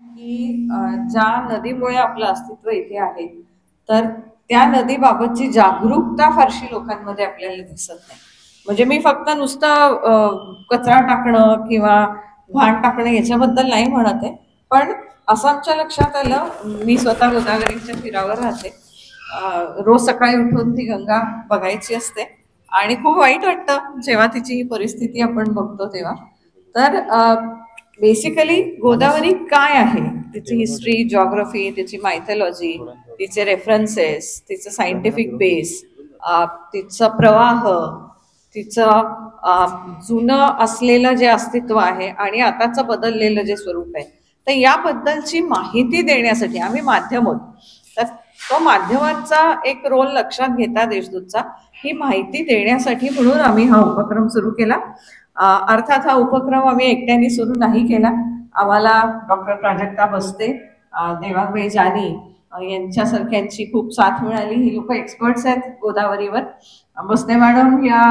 की ज्या नदीमुळे आपलं अस्तित्व इथे आहे, तर त्या नदीबाबतची जागरूकता फारशी लोकांमध्ये आपल्याला दिसत नाही. म्हणजे मी फक्त नुसतं कचरा टाकणं किंवा घाण टाकणं याच्याबद्दल नाही म्हणत आहे, पण असं आमच्या लक्षात आलं, मी स्वतः गोदावरीच्या तीरावर राहते. रोज सकाळी उठून ती गंगा बघायची असते आणि खूप वाईट वाटतं जेव्हा तिची परिस्थिती आपण बघतो तेव्हा. तर बेसिकली गोदावरी काय आहे, तिची हिस्ट्री, जॉग्रफी, तिची मायथॉलॉजी, तिचे रेफरन्सेस, तिचं सायंटिफिक बेस, तिचा प्रवाह, तिचं जुनं असलेलं जे अस्तित्व आहे आणि आताचं बदललेलं जे स्वरूप आहे, तर याबद्दलची माहिती देण्यासाठी आम्ही माध्यम आहोत. तर तो माध्यमाचा एक रोल लक्षात घेता देशदूतचा ही माहिती देण्यासाठी म्हणून आम्ही हा उपक्रम सुरू केला. अर्थात हा उपक्रम आम्ही एकट्याने सुरू नाही केला. आम्हाला डॉक्टर प्राजक्ता बस्ते, देवांगबाई जानी यांच्यासारख्यांची खूप साथ मिळाली. ही लोक एक्सपर्ट्स आहेत गोदावरीवर. बस्ते मॅडम या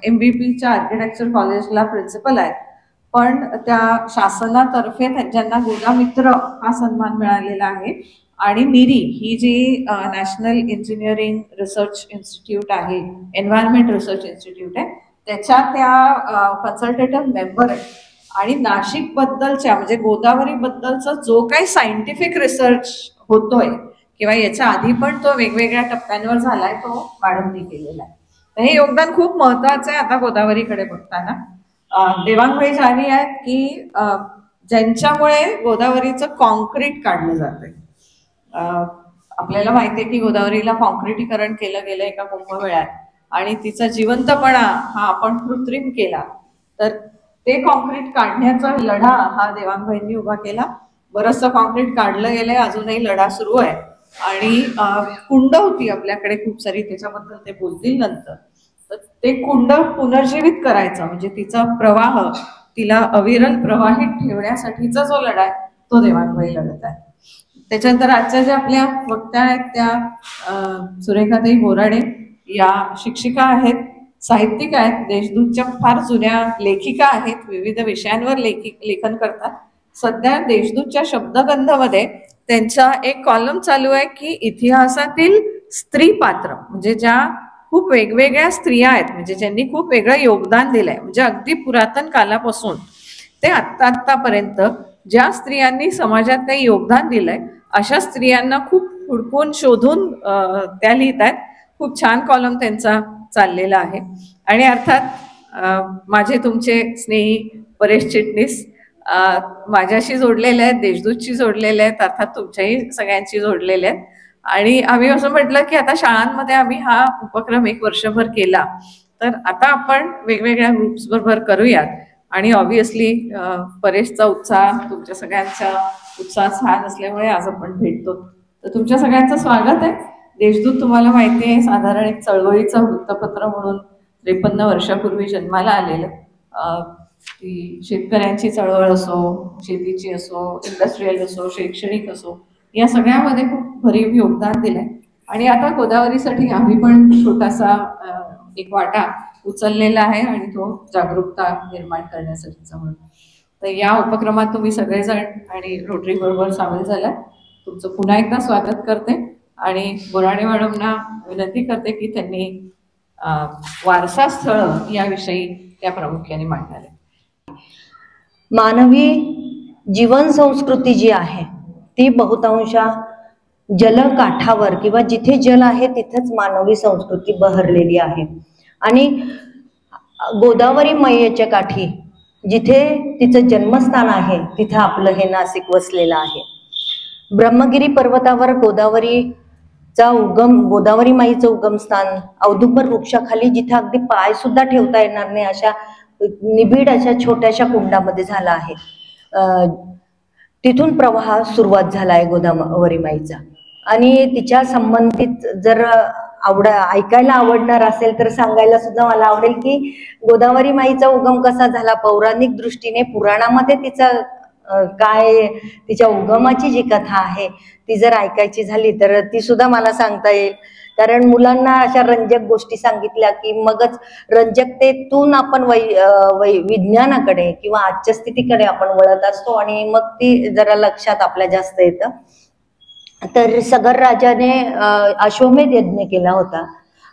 MBPच्या आर्किटेक्चर कॉलेजला प्रिन्सिपल आहेत, पण त्या शासनातर्फे ज्यांना गोदामित्र हा सन्मान मिळालेला आहे. आणि निरी ही जी नॅशनल इंजिनिअरिंग रिसर्च इन्स्टिट्यूट आहे, एन्व्हायरमेंट रिसर्च इन्स्टिट्यूट आहे, त्याच्या त्या कन्सल्टेटिव्ह मेंबर आहे. आणि नाशिक बद्दलच्या म्हणजे गोदावरी बद्दलचा जो काही सायंटिफिक रिसर्च होतोय किंवा याच्या आधी पण तो वेगवेगळ्या टप्प्यांवर झालाय, तो मॅडमनी केलेला आहे. तर हे योगदान खूप महत्वाचं आहे आता गोदावरीकडे बघताना. देवांगबाई जानी आहेत की ज्यांच्यामुळे गोदावरीचं कॉन्क्रीट काढलं जातंय. आपल्याला माहिती आहे की गोदावरीला कॉन्क्रिटीकरण केलं गेलं एका कुंभमेळ्यात आणि तिचा जिवंतपणा हा आपण कृत्रिम केला. तर ते कॉन्क्रीट काढण्याचा लढा हा देवांगबाईंनी उभा केला. बरंचसं कॉन्क्रीट काढलं गेलंय, अजूनही लढा सुरू आहे. आणि कुंड होती आपल्याकडे खूप सारी, त्याच्याबद्दल ते बोलतील नंतर. तर ते कुंड पुनर्जीवित करायचं म्हणजे तिचा प्रवाह, तिला अविरल प्रवाहित ठेवण्यासाठीचा जो लढा आहे तो देवांगबाई लढत आहे. त्याच्यानंतर आजच्या ज्या आपल्या वक्त्या आहेत त्या सुरेखाताई बोराडे या शिक्षिका आहेत, साहित्यिक आहेत, देशदूतच्या फार जुन्या लेखिका आहेत, विविध विषयांवर लेखन करतात. सध्या देशदूतच्या शब्दगंधमध्ये त्यांचा एक कॉलम चालू आहे की इतिहासातील स्त्री पात्र, म्हणजे ज्या खूप वेगवेगळ्या स्त्रिया आहेत, म्हणजे ज्यांनी खूप वेगळं योगदान दिलंय, म्हणजे अगदी पुरातन कालापासून ते आत्तापर्यंत ज्या स्त्रियांनी समाजात काही योगदान दिलंय अशा स्त्रियांना खूप हुडकून शोधून त्या लिहित आहेत. खूप छान कॉलम त्यांचा चाललेला आहे. आणि अर्थात माझे तुमचे स्नेही परेश चिटणीस माझ्याशी जोडलेले आहेत, देशदूतशी जोडलेले आहेत, अर्थात तुमच्याही सगळ्यांशी जोडलेले आहेत. आणि आम्ही असं म्हटलं की आता शाळांमध्ये आम्ही हा उपक्रम 1 वर्षभर केला, तर आता आपण वेगवेगळ्या ग्रुप्स बरोबर करूयात. आणि ऑब्व्हियसली परेशचा उत्साह, तुमच्या सगळ्यांचा उत्साह छान असल्यामुळे आज आपण भेटतो. तर तुमच्या सगळ्यांचं स्वागत आहे. देशदूत तुम्हाला माहिती आहे साधारण एक चळवळीचं वृत्तपत्र म्हणून 53 वर्षापूर्वी जन्माला आलेलं. ती शेतकऱ्यांची चळवळ असो, शेतीची असो, इंडस्ट्रीयल असो, शैक्षणिक असो, या सगळ्यामध्ये खूप भरीव योगदान दिलंय. आणि आता गोदावरीसाठी आम्ही पण छोटासा एक वाटा उचललेला आहे आणि तो जागरूकता निर्माण करण्यासाठीचा म्हणून. तर या उपक्रमात तुम्ही सगळेजण आणि रोटरी बरोबर सामील झाला, तुमचं पुन्हा एकदा स्वागत करते. आणि बोराडे मॅडमना विनंती करते की त्यांनी वारसा स्थळ याविषयी त्या प्रामुख्याने मांडणार आहे. मानवी जीवन संस्कृती जी आहे ती बहुतांशा जलकाठावर किंवा जिथे जल आहे तिथेच मानवी संस्कृती बहरलेली आहे. आणि गोदावरी मैयेच्या काठी जिथे तिचं जन्मस्थान आहे तिथे आपलं हे नाशिक वसलेलं आहे. ब्रह्मगिरी पर्वतावर गोदावरी माईचं उगमस्थान, औदुंबर वृक्षाखाली जिथे अगदी पाय सुद्धा ठेवता येणार नाही अशा निबिड अशा छोट्याशा कुंडामध्ये झाला आहे. तिथून प्रवाह सुरुवात झाला आहे गोदावरी माईचा. आणि तिच्या संबंधित जर ऐकायला आवडणार असेल तर सांगायला सुद्धा मला आवडेल की गोदावरी माईचा उगम कसा झाला, पौराणिक दृष्टीने पुराणामध्ये तिचा काय तिच्या उगमाची जी कथा आहे ती जर ऐकायची झाली तर ती सुद्धा मला सांगता येईल. कारण मुलांना अशा रंजक गोष्टी सांगितल्या की मगच रंजकतेतून आपण विज्ञानाकडे किंवा आजच्या स्थितीकडे आपण वळत असतो आणि मग ती जरा लक्षात आपल्या जास्त येतं. तर सगर राजाने अश्वमेध यज्ञ केला होता.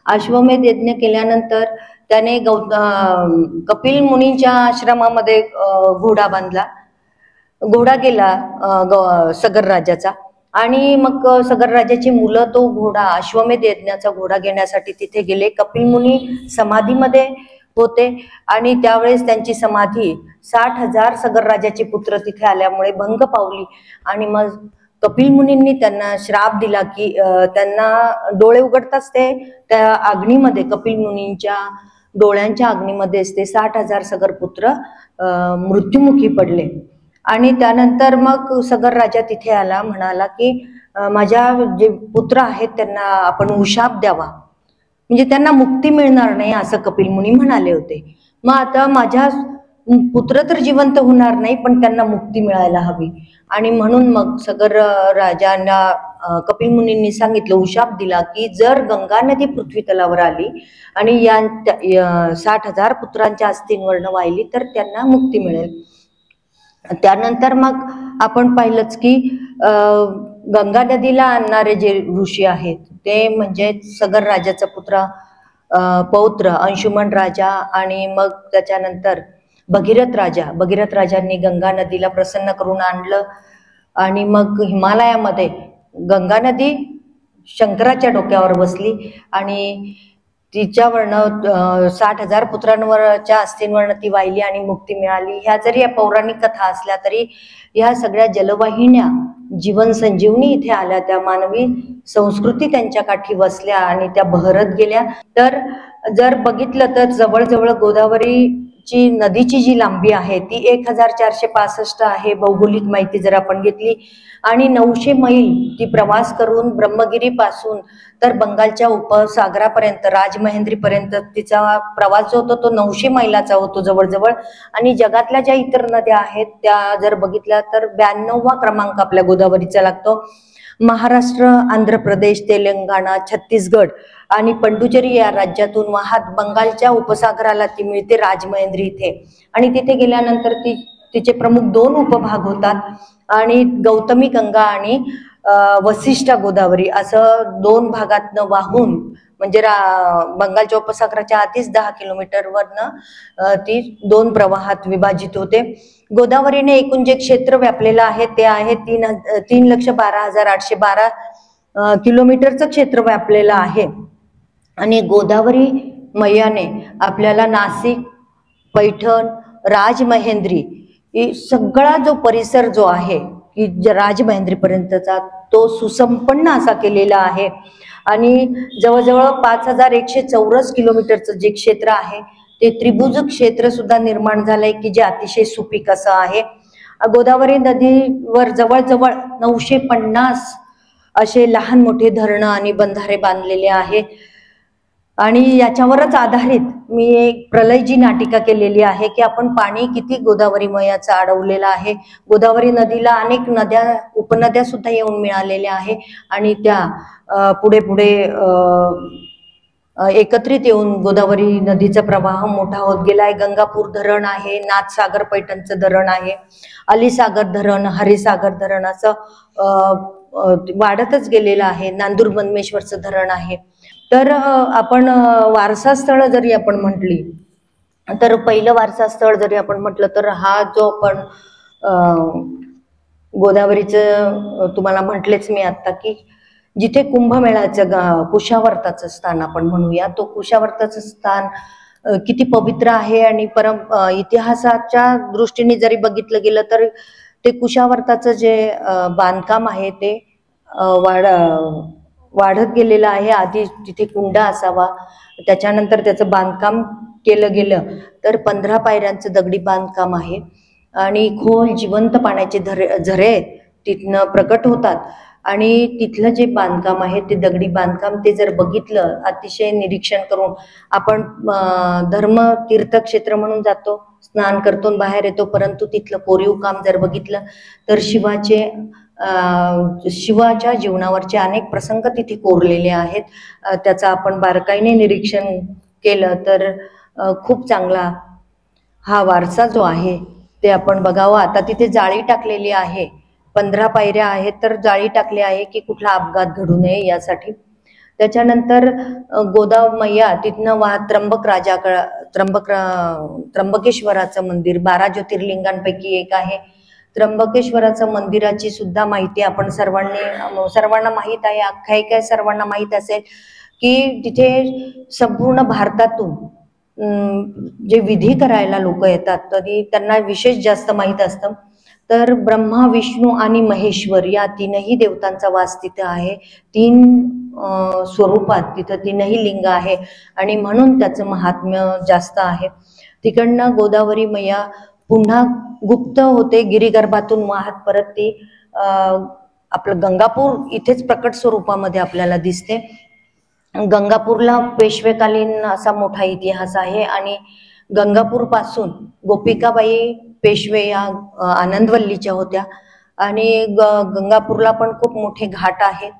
अश्वमेध यज्ञ केल्यानंतर त्याने कपिल मुनींच्या आश्रमामध्ये घोडा बांधला. घोडा गेला सगर राजाचा आणि मग सगर राजाची मुलं तो घोडा अश्वमेध यज्ञाचा घोडा घेण्यासाठी तिथे गेले. कपिल मुनी समाधीमध्ये होते आणि त्यावेळेस त्यांची समाधी 60,000 सगर राजाचे पुत्र तिथे आल्यामुळे भंग पावली आणि मग कपिल मुनींनी त्यांना श्राप दिला की त्यांना डोळे उघडताच ते त्या अग्नीमध्ये कपिल मुनींच्या डोळ्यांच्या अग्नीमध्येच ते 60,000 सगर पुत्र मृत्युमुखी पडले. आणि त्यानंतर मग सगर राजा तिथे आला, म्हणाला की माझ्या जे पुत्र आहेत त्यांना आपण उशाप द्यावा, म्हणजे त्यांना मुक्ती मिळणार नाही असं कपिल मुनी म्हणाले होते. मग आता माझ्या पुत्र तर जिवंत होणार नाही पण त्यांना मुक्ती मिळायला हवी. आणि म्हणून मग सगर राजांना कपिल मुनींनी सांगितलं, उशाप दिला की जर गंगा नदी पृथ्वी तलावर आली आणि या 60,000 पुत्रांच्या अस्थिंवरनं वाहिली तर त्यांना मुक्ती मिळेल. त्यानंतर मग आपण पाहिलंच की गंगा नदीला आणणारे जे ऋषी आहेत ते म्हणजे सगर राजाचा पौत्र अंशुमन राजा आणि मग त्याच्यानंतर भगीरथ राजांनी गंगा नदीला प्रसन्न करून आणलं. आणि मग हिमालयामध्ये गंगा नदी शंकराच्या डोक्यावर बसली आणि तिच्यावरनं 60,000 पुत्रांवरच्या अस्थींवरनं ती वाहिली आणि मुक्ती मिळाली. ह्या जरी या पौराणिक कथा असल्या तरी ह्या सगळ्या जलवाहिन्या जीवन संजीवनी इथे आल्या, त्या मानवी संस्कृती त्यांच्या काठी बसल्या आणि त्या बहरत गेल्या. तर जर बघितलं तर जवळजवळ गोदावरीची नदीची जी लांबी आहे ती 1465 आहे भौगोलिक माहिती जर आपण घेतली. आणि 900 मैल ती प्रवास करून ब्रह्मगिरी पासून तर बंगालच्या उपसागरापर्यंत राजमहेंद्रीपर्यंत तिचा प्रवास जो होतो तो 900 मैलाचा होतो जवळजवळ. आणि जगातल्या ज्या इतर नद्या आहेत त्या जर बघितल्या तर 92वा क्रमांक आपल्या गोदावरीचा लागतो. महाराष्ट्र, आंध्र प्रदेश, तेलंगणा, छत्तीसगड आणि पंडुचेरी या राज्यातून वाहत बंगालच्या उपसागराला ती मिळते राजमहेंद्री इथे. आणि तिथे गेल्यानंतर तिचे प्रमुख 2 उपभाग होतात आणि गौतमी गंगा आणि वसिष्ठ गोदावरी असं 2 भागातनं वाहून म्हणजे बंगालच्या उपसागराच्या आधीच 10 किलोमीटरवरनं ती 2 प्रवाहात विभाजित होते. गोदावरीने एकूण जे क्षेत्र व्यापलेलं आहे ते आहे 3,12,812 किलोमीटरचं क्षेत्र व्यापलेलं आहे. आणि गोदावरी मैयाने आपल्याला नाशिक, पैठण, राजमहेंद्री सगळा जो परिसर जो आहे की राजमहेंद्रीपर्यंतचा तो सुसंपन्न असा केलेला आहे. आणि जवळजवळ 5,100 चौरस किलोमीटरचं जे क्षेत्र आहे ते त्रिभुज क्षेत्र सुद्धा निर्माण झालंय की जे अतिशय सुपीक असं आहे. गोदावरी नदीवर जवळजवळ 950 असे लहान मोठे धरणं आणि बंधारे बांधलेले आहे. आणि याच्यावरच आधारित मी एक प्रलयजी नाटिका केलेली आहे की आपण पाणी किती गोदावरी मैयाचं अडवलेलं आहे. गोदावरी नदीला अनेक नद्या उपनद्या सुद्धा येऊन मिळालेल्या आहे आणि त्या पुढे पुढे एकत्रित येऊन गोदावरी नदीचा प्रवाह मोठा होत गेला आहे. गंगापूर धरण आहे, नाथसागर पैठणचं धरण आहे, अलीसागर धरण, हरिसागर धरण असं वाढतच गेलेलं आहे. नांदूर बनमेश्वरचं धरण आहे. तर आपण वारसा स्थळ जरी आपण म्हटली तर पहिलं वारसा स्थळ जरी आपण म्हटलं तर हा जो आपण गोदावरीचं तुम्हाला म्हटलेच मी आता की जिथे कुंभमेळ्याचं कुशावर्ताचं स्थान आपण म्हणूया, तो कुशावर्ताचं स्थान किती पवित्र आहे. आणि इतिहासाच्या दृष्टीने जरी बघितलं गेलं तर ते कुशावर्ताचं जे बांधकाम आहे ते वाढत गेलेलं आहे. आधी तिथे कुंडा असावा, त्याच्यानंतर त्याचं बांधकाम केलं गेलं तर 15 पायऱ्यांचं दगडी बांधकाम आहे आणि खोल जिवंत पाण्याचे झरे तिथनं प्रकट होतात. आणि तिथलं जे बांधकाम आहे ते दगडी बांधकाम ते जर बघितलं, अतिशय निरीक्षण करून आपण धर्म तीर्थक्षेत्र म्हणून जातो, स्नान करतो आणि बाहेर येतो, परंतु तिथलं कोरीव काम जर बघितलं तर शिवाच्या जीवनावरचे अनेक प्रसंग तिथे कोरलेले आहेत. त्याचं आपण बारकाईने निरीक्षण केलं तर खूप चांगला हा वारसा जो आहे ते आपण बघावं. आता तिथे जाळी टाकलेली आहे, 15 पायऱ्या आहेत, तर जाळी टाकली आहे की कुठला अपघात घडू नये यासाठी. त्याच्यानंतर गोदामय्या तिथनं त्र्यंबकेश्वराचं मंदिर 12 ज्योतिर्लिंगांपैकी एक आहे. त्र्यंबकेश्वराचं मंदिराची सुद्धा माहिती आपण सर्वांना माहीत आहे, आख्यायिका सर्वांना माहीत असेल की तिथे संपूर्ण भारतातून जे विधी करायला लोक येतात तरी त्यांना विशेष जास्त माहीत असतं. तर ब्रह्मा, विष्णू आणि महेश्वर या तीनही देवतांचा वास तिथं आहे. 3 स्वरूपात तिथं 3ही लिंग आहे आणि म्हणून त्याचं महात्म्य जास्त आहे. तिकडनं गोदावरी मैया पुन्हा गुप्त होते, गिरिगर्भातून वाहत परत ती आपलं गंगापूर इथेच प्रकट स्वरूपामध्ये आपल्याला दिसते. गंगापूरला पेशवेकालीन असा मोठा इतिहास आहे आणि गंगापूर पासून गोपिकाबाई पेशवे या आनंदवल्लीच्या होत्या आणि गंगापूरला पण खूप मोठे घाट आहेत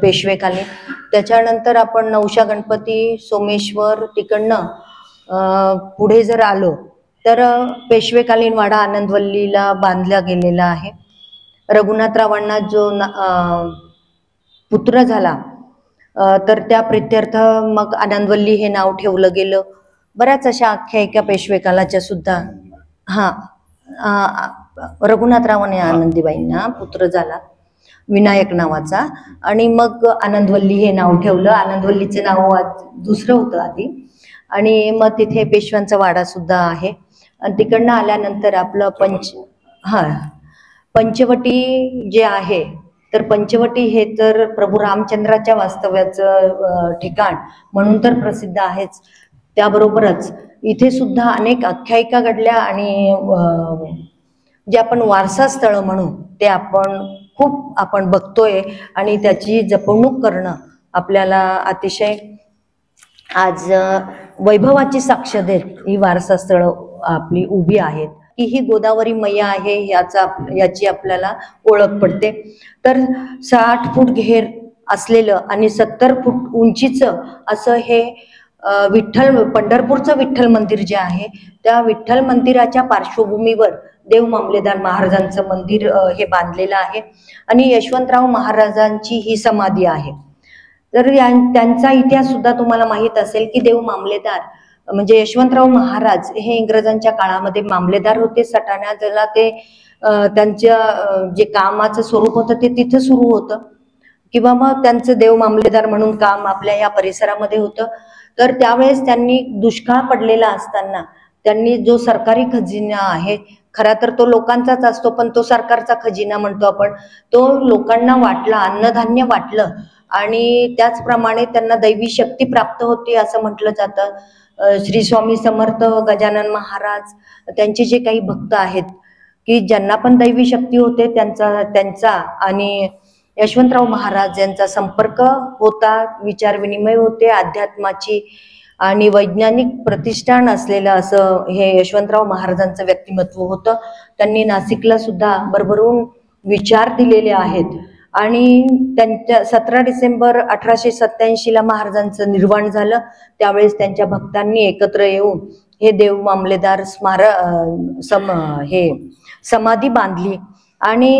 पेशवेकालीन. त्याच्यानंतर आपण नवशा गणपती, सोमेश्वर तिकडनं पुढे जर आलो तर पेशवेकालीन वाडा आनंदवल्लीला बांधला गेलेला आहे. रघुनाथरावांना जो पुत्र झाला तर त्या प्रित्यर्थ मग आनंदवल्ली हे नाव ठेवलं गेलं. बऱ्याच अशा आख्यायिका पेशवेकालाच्या सुद्धा. रघुनाथरावाने आनंदीबाईंना पुत्र झाला विनायक नावाचा आणि मग आनंदवल्ली हे नाव ठेवलं. आनंदवल्लीचं नाव दुसरं होतं आधी आणि मग तिथे पेशव्यांचा वाडा सुद्धा आहे. आणि तिकडनं आल्यानंतर आपलं पंचवटी जे आहे तर पंचवटी हे तर प्रभू रामचंद्राच्या वास्तव्याचं ठिकाण म्हणून तर प्रसिद्ध आहेच. त्याबरोबरच इथे सुद्धा अनेक आख्यायिका घडल्या आणि जे आपण वारसास्थळ म्हणू ते आपण बघतोय आणि त्याची जपणूक करणं आपल्याला अतिशय आज वैभवाची साक्ष देत ही वारसास्थळ आपली उभी आहेत की ही गोदावरी मैया आहे याची आपल्याला ओळख पडते. तर 60 फूट घेर असलेलं आणि 70 फूट उंचीचं असं हे पंढरपूरचं विठ्ठल मंदिर जे आहे त्या विठ्ठल मंदिराच्या पार्श्वभूमीवर देव मामलेदार महाराजांचं मंदिर हे बांधलेलं आहे आणि यशवंतराव महाराजांची ही समाधी आहे. तर त्यांचा इतिहास सुद्धा तुम्हाला माहित असेल की देव मामलेदार म्हणजे यशवंतराव महाराज हे इंग्रजांच्या काळामध्ये मामलेदार होते. सटाण्याला ते त्यांच्या जे कामाचं स्वरूप होतं ते तिथं सुरू होतं किंवा मग त्यांचं देव मामलेदार म्हणून काम आपल्या या परिसरामध्ये होतं. तर त्यावेळेस त्यांनी दुष्काळ पडलेला असताना त्यांनी जो सरकारी खजिना आहे, खरा तर तो लोकांचाच असतो पण तो सरकारचा खजिना म्हणतो आपण, तो लोकांना वाटला, अन्नधान्य वाटलं आणि त्याचप्रमाणे त्यांना दैवी शक्ती प्राप्त होती असं म्हटलं जातं. श्री स्वामी समर्थ, गजानन महाराज त्यांचे जे काही भक्त आहेत की ज्यांना पण दैवी शक्ती होते त्यांचा आणि यशवंतराव महाराज यांचा संपर्क होता, विचार विनिमय होते, अध्यात्माची आणि वैज्ञानिक प्रतिष्ठान असलेलं असं हे यशवंतराव महाराजांचं व्यक्तिमत्व होतं. त्यांनी नाशिकला सुद्धा भरभरून विचार दिलेले आहेत आणि त्यांच्या 17 डिसेंबर 1887 महाराजांचं निर्वाण झालं. त्यावेळेस त्यांच्या भक्तांनी एकत्र येऊन हे देव मामलेदार समाधी बांधली आणि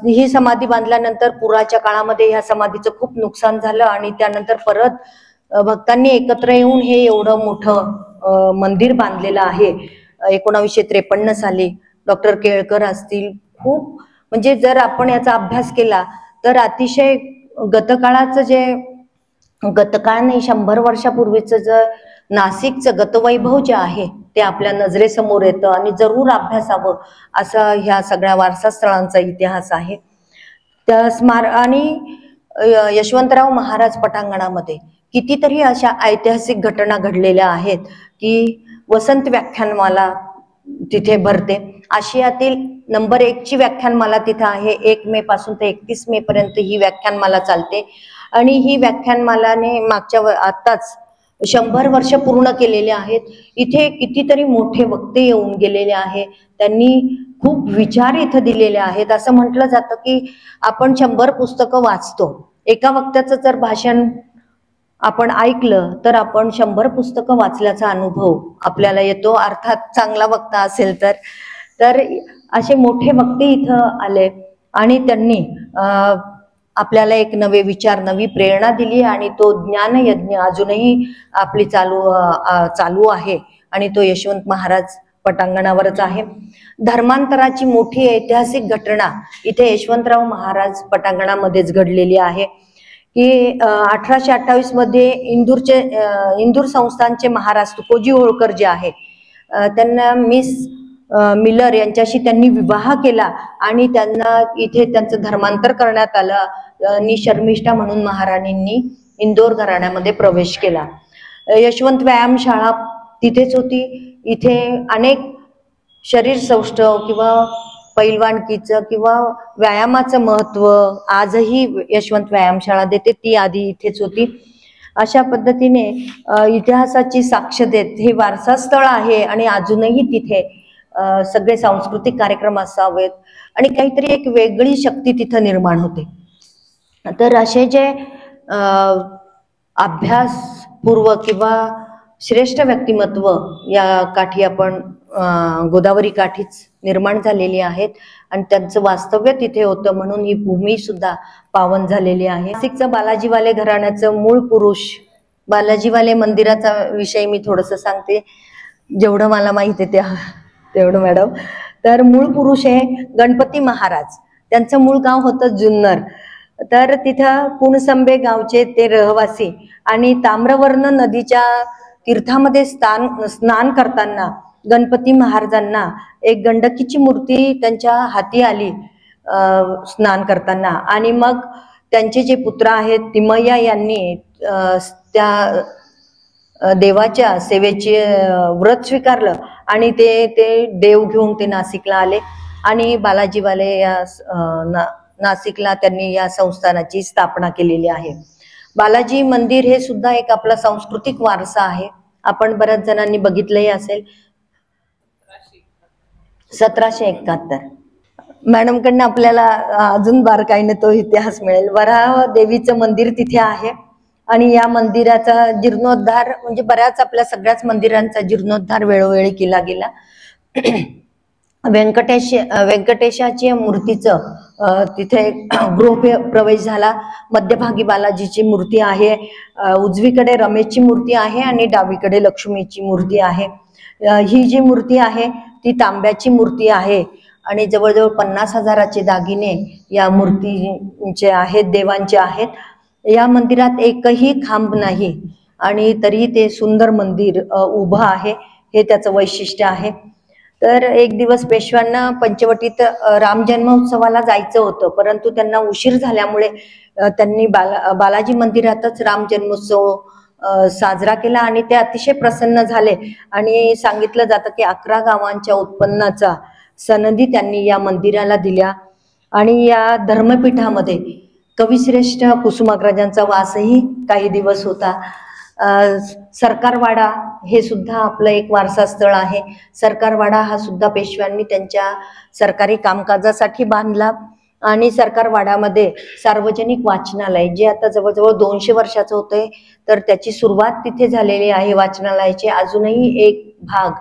ही समाधी बांधल्यानंतर पुराच्या काळामध्ये ह्या समाधीचं खूप नुकसान झालं आणि त्यानंतर परत भक्तांनी एकत्र येऊन हे एवढं मोठं मंदिर बांधलेलं आहे. 1953 साली डॉक्टर केळकर असतील, खूप म्हणजे जर आपण याचा अभ्यास केला तर अतिशय गतकाळ नाही 100 वर्षापूर्वीचं जर नाशिकचं गतवैभव जे आहे ते आपल्या नजरेसमोर येतं आणि जरूर अभ्यासावं असा ह्या सगळ्या वारसास्थळांचा इतिहास आहे. आणि यशवंतराव महाराज पटांगणामध्ये कितीतरी अशा ऐतिहासिक घटना घडलेल्या आहेत की वसंत व्याख्यानमाला तिथे भरते. आशियातील नंबर 1 ची व्याख्यानमाला तिथं आहे. 1 मे पासून ते 31 मे पर्यंत ही व्याख्यानमाला चालते आणि ही व्याख्यानमालाने आताच 100 वर्ष पूर्ण केलेले आहेत. इथे कितीतरी मोठे वक्ते येऊन गेलेले आहे. त्यांनी खूप विचार इथं दिलेले आहेत. असं म्हटलं जातं की आपण 100 पुस्तकं वाचतो, एका वक्त्याचं जर भाषण आपण ऐकलं तर आपण 100 पुस्तकं वाचल्याचा अनुभव आपल्याला येतो, अर्थात चांगला वक्ता असेल तर असे मोठे वक्ते इथं आले आणि त्यांनी आपल्याला एक नवे विचार, नवी प्रेरणा दिली आणि तो ज्ञान यज्ञ अजूनही आपली चालू आहे आणि तो यशवंत महाराज पटांगणावरच आहे. धर्मांतराची मोठी ऐतिहासिक घटना इथे यशवंतराव महाराज पटांगणामध्येच घडलेली आहे की 1828 मध्ये इंदूर संस्थानचे महाराज तुकोजी होळकर जे आहे त्यांना मिस मिलर यांच्याशी त्यांनी विवाह केला आणि त्यांना इथे त्यांचं धर्मांतर करण्यात आलं आणि शर्मिष्ठा म्हणून महाराणींनी इंदोर घराण्यामध्ये प्रवेश केला. यशवंत व्यायामशाळा तिथेच होती. इथे अनेक शरीर सौष्ठव किंवा पैलवानकीचं किंवा व्यायामाचं महत्व आजही यशवंत व्यायामशाळा देते, ती आधी इथेच होती. अशा पद्धतीने इतिहासाची साक्ष देत हे वारसा स्थळ आहे आणि अजूनही तिथे सगळे सांस्कृतिक कार्यक्रम असावेत आणि काहीतरी एक वेगळी शक्ती तिथं निर्माण होते. तर असे जे अभ्यासपूर्व किंवा श्रेष्ठ व्यक्तिमत्व या काठी आपण गोदावरी काठीच निर्माण झालेली आहेत आणि त्यांचं वास्तव्य तिथे होतं म्हणून ही भूमी सुद्धा पावन झालेली आहे. नाशिकचं बालाजीवाले घराण्याचं मूळ पुरुष, बालाजीवाले मंदिराचा विषय मी थोडंसं सांगते, जेवढं मला माहिती आहे तेवढं मॅडम. तर मूळ पुरुष आहे गणपती महाराज. त्यांचं मूळ गाव होतं जुन्नर. तर तिथं पुणसंबे गावचे ते रहिवासी आणि ताम्रवर्ण नदीच्या तीर्थामध्ये स्नान करताना गणपती महाराजांना एक गंडकीची मूर्ती त्यांच्या हाती आली स्नान करताना आणि मग त्यांचे जे पुत्र आहेत तिमय्या यांनी त्या देवाच्या सेवेचे व्रत स्वीकारलं आणि ते देव घेऊन ते नाशिकला आले आणि बालाजीवाले या नाशिकला त्यांनी या संस्थानाची स्थापना केलेली आहे. बालाजी मंदिर हे सुद्धा एक आपला सांस्कृतिक वारसा आहे. आपण बऱ्याच जणांनी बघितलंही असेल. 1771 मॅडम कडनं आपल्याला अजून बारकाईने तो इतिहास मिळेल. वराह देवीचं मंदिर तिथे आहे आणि या मंदिराचा जीर्णोद्धार म्हणजे बऱ्याच आपल्या सगळ्याच मंदिरांचा जीर्णोद्धार वेळोवेळी केला गेला. व्यंकटेशाची मूर्तीचं तिथे गृह प्रवेश झाला. मध्यभागी बालाजीची मूर्ती आहे, उजवीकडे रमेशची मूर्ती आहे आणि डावीकडे लक्ष्मीची मूर्ती आहे. ही जी मूर्ती आहे ती तांब्याची मूर्ती आहे आणि जवळजवळ 50,000चे दागिने या मूर्तीचे आहेत, देवांचे आहेत. या मंदिरात एकही खांब नाही आणि तरी ते सुंदर मंदिर उभं आहे, हे त्याचं वैशिष्ट्य आहे. तर एक दिवस पेशव्यांना पंचवटीत राम जन्मोत्सवाला जायचं होतं, परंतु त्यांना उशीर झाल्यामुळे त्यांनी बालाजी मंदिरातच राम जन्मोत्सव साजरा केला आणि ते अतिशय प्रसन्न झाले आणि सांगितलं जातं की 11 गावांच्या उत्पन्नाचा सनदी त्यांनी या मंदिराला दिल्या. आणि या धर्मपीठामध्ये कविश्रेष्ठ कुसुमाग्रजांचा वासही काही दिवस होता. सरकारवाडा हे सुद्धा आपलं एक वारसा स्थळ आहे. सरकारवाडा हा सुद्धा पेशव्यांनी त्यांच्या सरकारी कामकाजासाठी बांधला आणि सरकारवाड्यामध्ये सार्वजनिक वाचनालय जे आता जवळजवळ 200 वर्षाचं होतंय, तर त्याची सुरुवात तिथे झालेली आहे वाचनालयाची. अजूनही एक भाग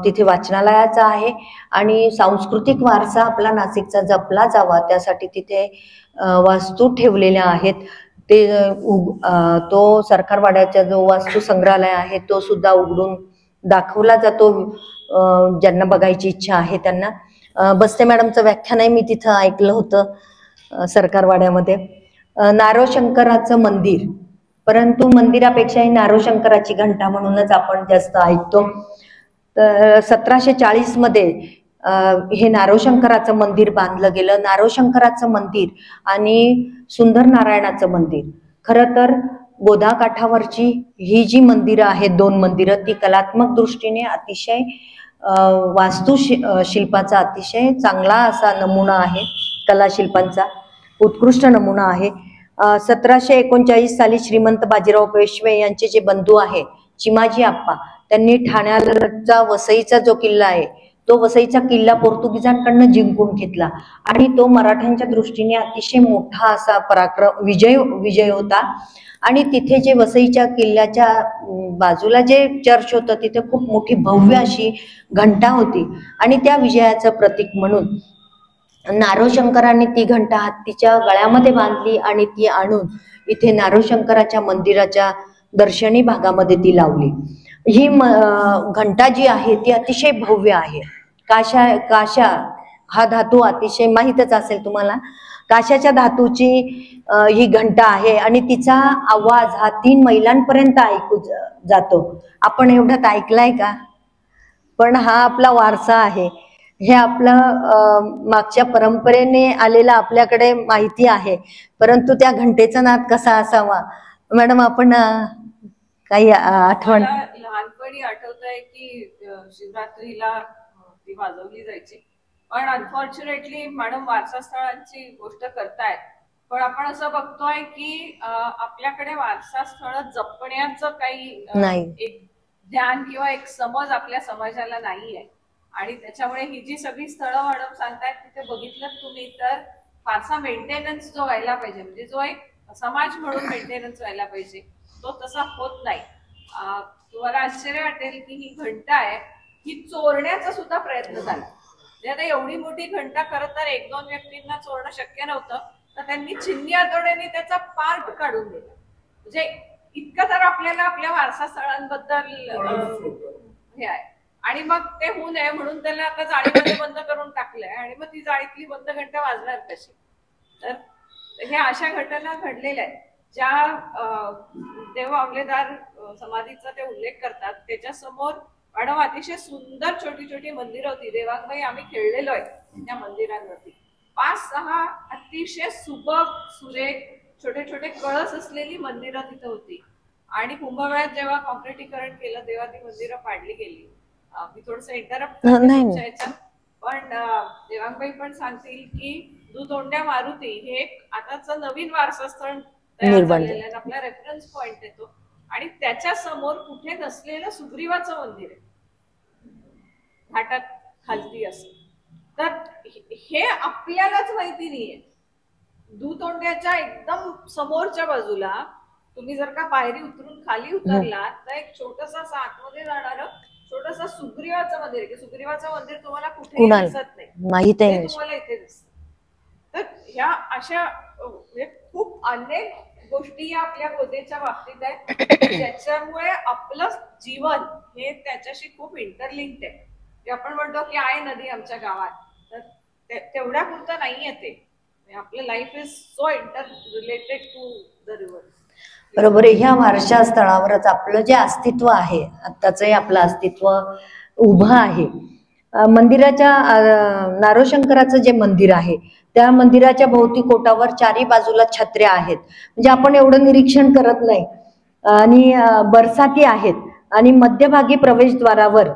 तिथे वाचनालयाचा आहे आणि सांस्कृतिक वारसा आपला नाशिकचा जपला जावा त्यासाठी तिथे वास्तू ठेवलेल्या आहेत. तो सरकारवाड्याचा जो वास्तू संग्रहालय आहे तो सुद्धा उघडून दाखवला जातो ज्यांना बघायची इच्छा आहे त्यांना. बस्ते मॅडमचं व्याख्यानही मी तिथं ऐकलं होतं सरकारवाड्यामध्ये. नारोशंकराचं मंदिर, परंतु मंदिरापेक्षाही नारोशंकराची घंटा म्हणूनच आपण जास्त ऐकतो. तर 1740 मध्ये हे नारोशंकराचं मंदिर बांधलं गेलं. नारोशंकराचं मंदिर आणि सुंदर नारायणाचं मंदिर, खरं तर गोदा काठावरची ही जी मंदिरं आहेत, 2 मंदिरं, ती कलात्मक दृष्टीने अतिशय शिल्पाचा अतिशय चांगला असा नमुना आहे, कलाशिल्पांचा उत्कृष्ट नमुना आहे. 1739 साली श्रीमंत बाजीराव पेशवे यांचे जे बंधू आहे चिमाजी आप्पा, त्यांनी ठाण्याचा वसईचा जो किल्ला आहे तो वसईचा किल्ला पोर्तुगीजांकडनं जिंकून घेतला आणि तो मराठ्यांच्या दृष्टीने अतिशय मोठा असा विजय होता. आणि तिथे जे वसईच्या किल्ल्याच्या बाजूला जे चर्च होतं तिथे खूप मोठी भव्य अशी घंटा होती आणि त्या विजयाचं प्रतीक म्हणून नारोशंकरांनी ती घंटा हत्तीच्या गळ्यामध्ये बांधली आणि ती आणून इथे नारोशंकराच्या मंदिराच्या दर्शनी भागामध्ये ती लावली. ही घंटा जी आहे ती अतिशय भव्य आहे. काशा हा धातू अतिशय माहीतच असेल तुम्हाला. काशाच्या धातूची ही घंटा आहे आणि तिचा आवाज हा 3 मैलांपर्यंत ऐकू जातो. आपण एवढ्यात ऐकलाय का? पण हा आपला वारसा आहे, हे आपलं मागच्या परंपरेने आलेला आपल्याकडे माहिती आहे. परंतु त्या घंटेचा नाद कसा असावा मॅडम, आपण काही आठवण? लहानपणी आठवत आहे की शिवरात्रीला ती वाजवली जायची, पण अनफॉर्च्युनेटली मॅडम वारसा स्थळांची गोष्ट करतायत, पण आपण असं बघतोय की आपल्याकडे वारसा स्थळ जपण्याचं काही एक ध्यान किंवा एक समज आपल्या समाजाला नाही आहे. आणि त्याच्यामुळे ही जी सगळी स्थळं मॅडम सांगतायत तिथे बघितलं तुम्ही तर फारसा मेंटेनन्स जो व्हायला पाहिजे, म्हणजे जो एक समाज म्हणून मेंटेनन्स व्हायला पाहिजे तो तसा होत नाही. तुम्हाला आश्चर्य वाटेल की ही घंटा आहे ही चोरण्याचा सुद्धा प्रयत्न झाला. म्हणजे आता एवढी मोठी घंटा खरं तर 1-2 व्यक्तींना चोरणं शक्य नव्हतं, तर त्यांनी चिन्नी हातोड्याने त्याचा पार्ट काढून दिला. म्हणजे इतकं तर आपल्याला आपल्या वारसा स्थळांबद्दल हे आहे. आणि मग ते होऊ नये म्हणून त्याला आता जाळीमध्ये बंद करून टाकलंय आणि मग ती जाळीतली बंद घंटा वाजणार कशी? तर ह्या अशा घटना घडलेल्या आहेत ज्या देव अंमलेदार समाधीचा ते उल्लेख करतात. त्याच्या समोर मॅडम अतिशय सुंदर छोटी छोटी मंदिरं होती. देवांगबाई आम्ही खेळलेलो आहे त्या मंदिरांवरती. 5-6 अतिशय सुबक सुरेख छोटे छोटे कळस असलेली मंदिरं तिथं होती. आणि कुंभमेळ्यात जेव्हा कॉन्क्रिटीकरण केलं तेव्हा ती मंदिरं पाडली गेली. मी थोडस इंटरप्ट करते, पण देवांगबाई पण सांगतील की दुतोंड्या मारुती हे एक आताचं नवीन वारसास्थळ तयार झालेलं आहे, आपला रेफरन्स पॉइंट येतो. आणि त्याच्या समोर कुठे नसलेलं सुग्रीवाचं मंदिर आहे घाटात खालती असं. तर हे आपल्यालाच माहिती नाहीये. दुतोंड्याच्या एकदम समोरच्या बाजूला तुम्ही जर का पायरी उतरून खाली उतरलात तर एक छोटसा आतमध्ये जाणार छोटसा सुग्रीवाचं मंदिर आहे. सुग्रीवाचं मंदिर तुम्हाला कुठेही दिसत नाही, माहित आहे तुम्हाला इथे दिसत. तर ह्या अशा खूप अनेक गोष्टी या आपल्या गोदेच्या बाबतीत आहेत ज्याच्यामुळे आपलं जीवन हे त्याच्याशी खूप इंटरलिंक्ड आहे. ते आपण म्हणतो की आहे नदी आमच्या गावात, तर तेवढ्या पुरतं नाहीये ते. आपलं life is so inter related to the river. बरोबर आहे. ह्या वारसा स्थळावरच आपलं जे अस्तित्व आहे, आत्ताचंही आपलं अस्तित्व उभं आहे. मंदिराच्या नारोशंकराचं जे मंदिर आहे त्या मंदिराच्या भोवती कोटावर 4ही बाजूला छत्र्या आहेत. म्हणजे आपण एवढं निरीक्षण करत नाही. आणि बरसाती आहेत आणि मध्यभागी प्रवेशद्वारावर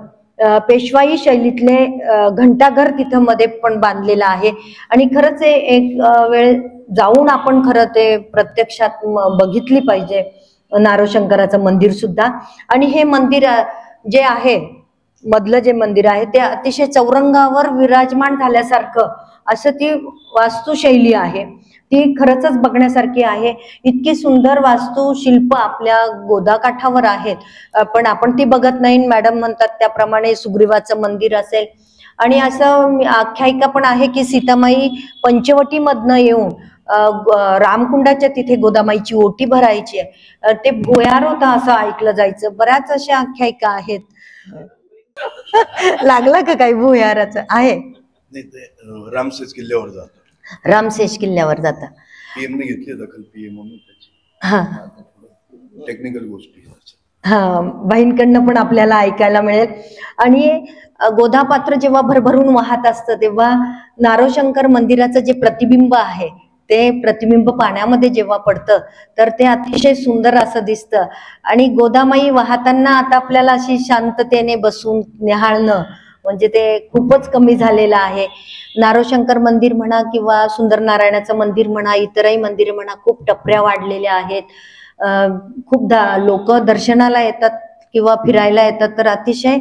पेशवाई शैलीतले घंटाघर तिथं मध्ये पण बांधलेलं आहे. आणि खरंच एक वेळ जाऊन आपण खरं ते प्रत्यक्षात बघितली पाहिजे नारोशंकराचं मंदिर सुद्धा. आणि हे मंदिर जे आहे मधलं जे मंदिर आहे ते अतिशय चौरंगावर विराजमान झाल्यासारखं असं ती वास्तुशैली आहे. ती खरंच बघण्यासारखी आहे. इतकी सुंदर वास्तुशिल्प आपल्या गोदा काठावर आहेत, पण आपण ती बघत नाही. मॅडम म्हणतात त्याप्रमाणे सुग्रीवाचं मंदिर असेल. आणि असं आख्यायिका पण आहे की सीतामाई पंचवटीमधनं येऊन रामकुंडाच्या तिथे गोदामाईची ओटी भरायची आहे, ते भुयार होता असं ऐकलं जायचं. बऱ्याच अशा आख्यायिका आहेत. लागला का काही भुयाराचं आहे? रामसेज किल्ल्यावर जातात. रामसेज किल्ल्यावर जाता पीएम ने घेतली दखल, पीएम म्हणून त्याची टेक्निकल गोष्टी. हा, बहीणकडनं पण आपल्याला ऐकायला मिळेल. आणि गोदापात्र जेव्हा भरभरून वाहत असतं तेव्हा नारोशंकर मंदिराचं जे प्रतिबिंब आहे ते प्रतिबिंब पाण्यामध्ये जेव्हा पडतं तर ते अतिशय सुंदर असं दिसतं. आणि गोदामाई वाहताना आता आपल्याला अशी शांततेने बसून निहाळणं म्हणजे ते खूपच कमी झालेलं आहे. नारोशंकर मंदिर म्हणा किंवा सुंदर नारायणाचं मंदिर म्हणा, इतरही मंदिरे म्हणा, खूप टपऱ्या वाढलेल्या आहेत. खूप लोक दर्शनाला येतात किंवा फिरायला येतात. तर अतिशय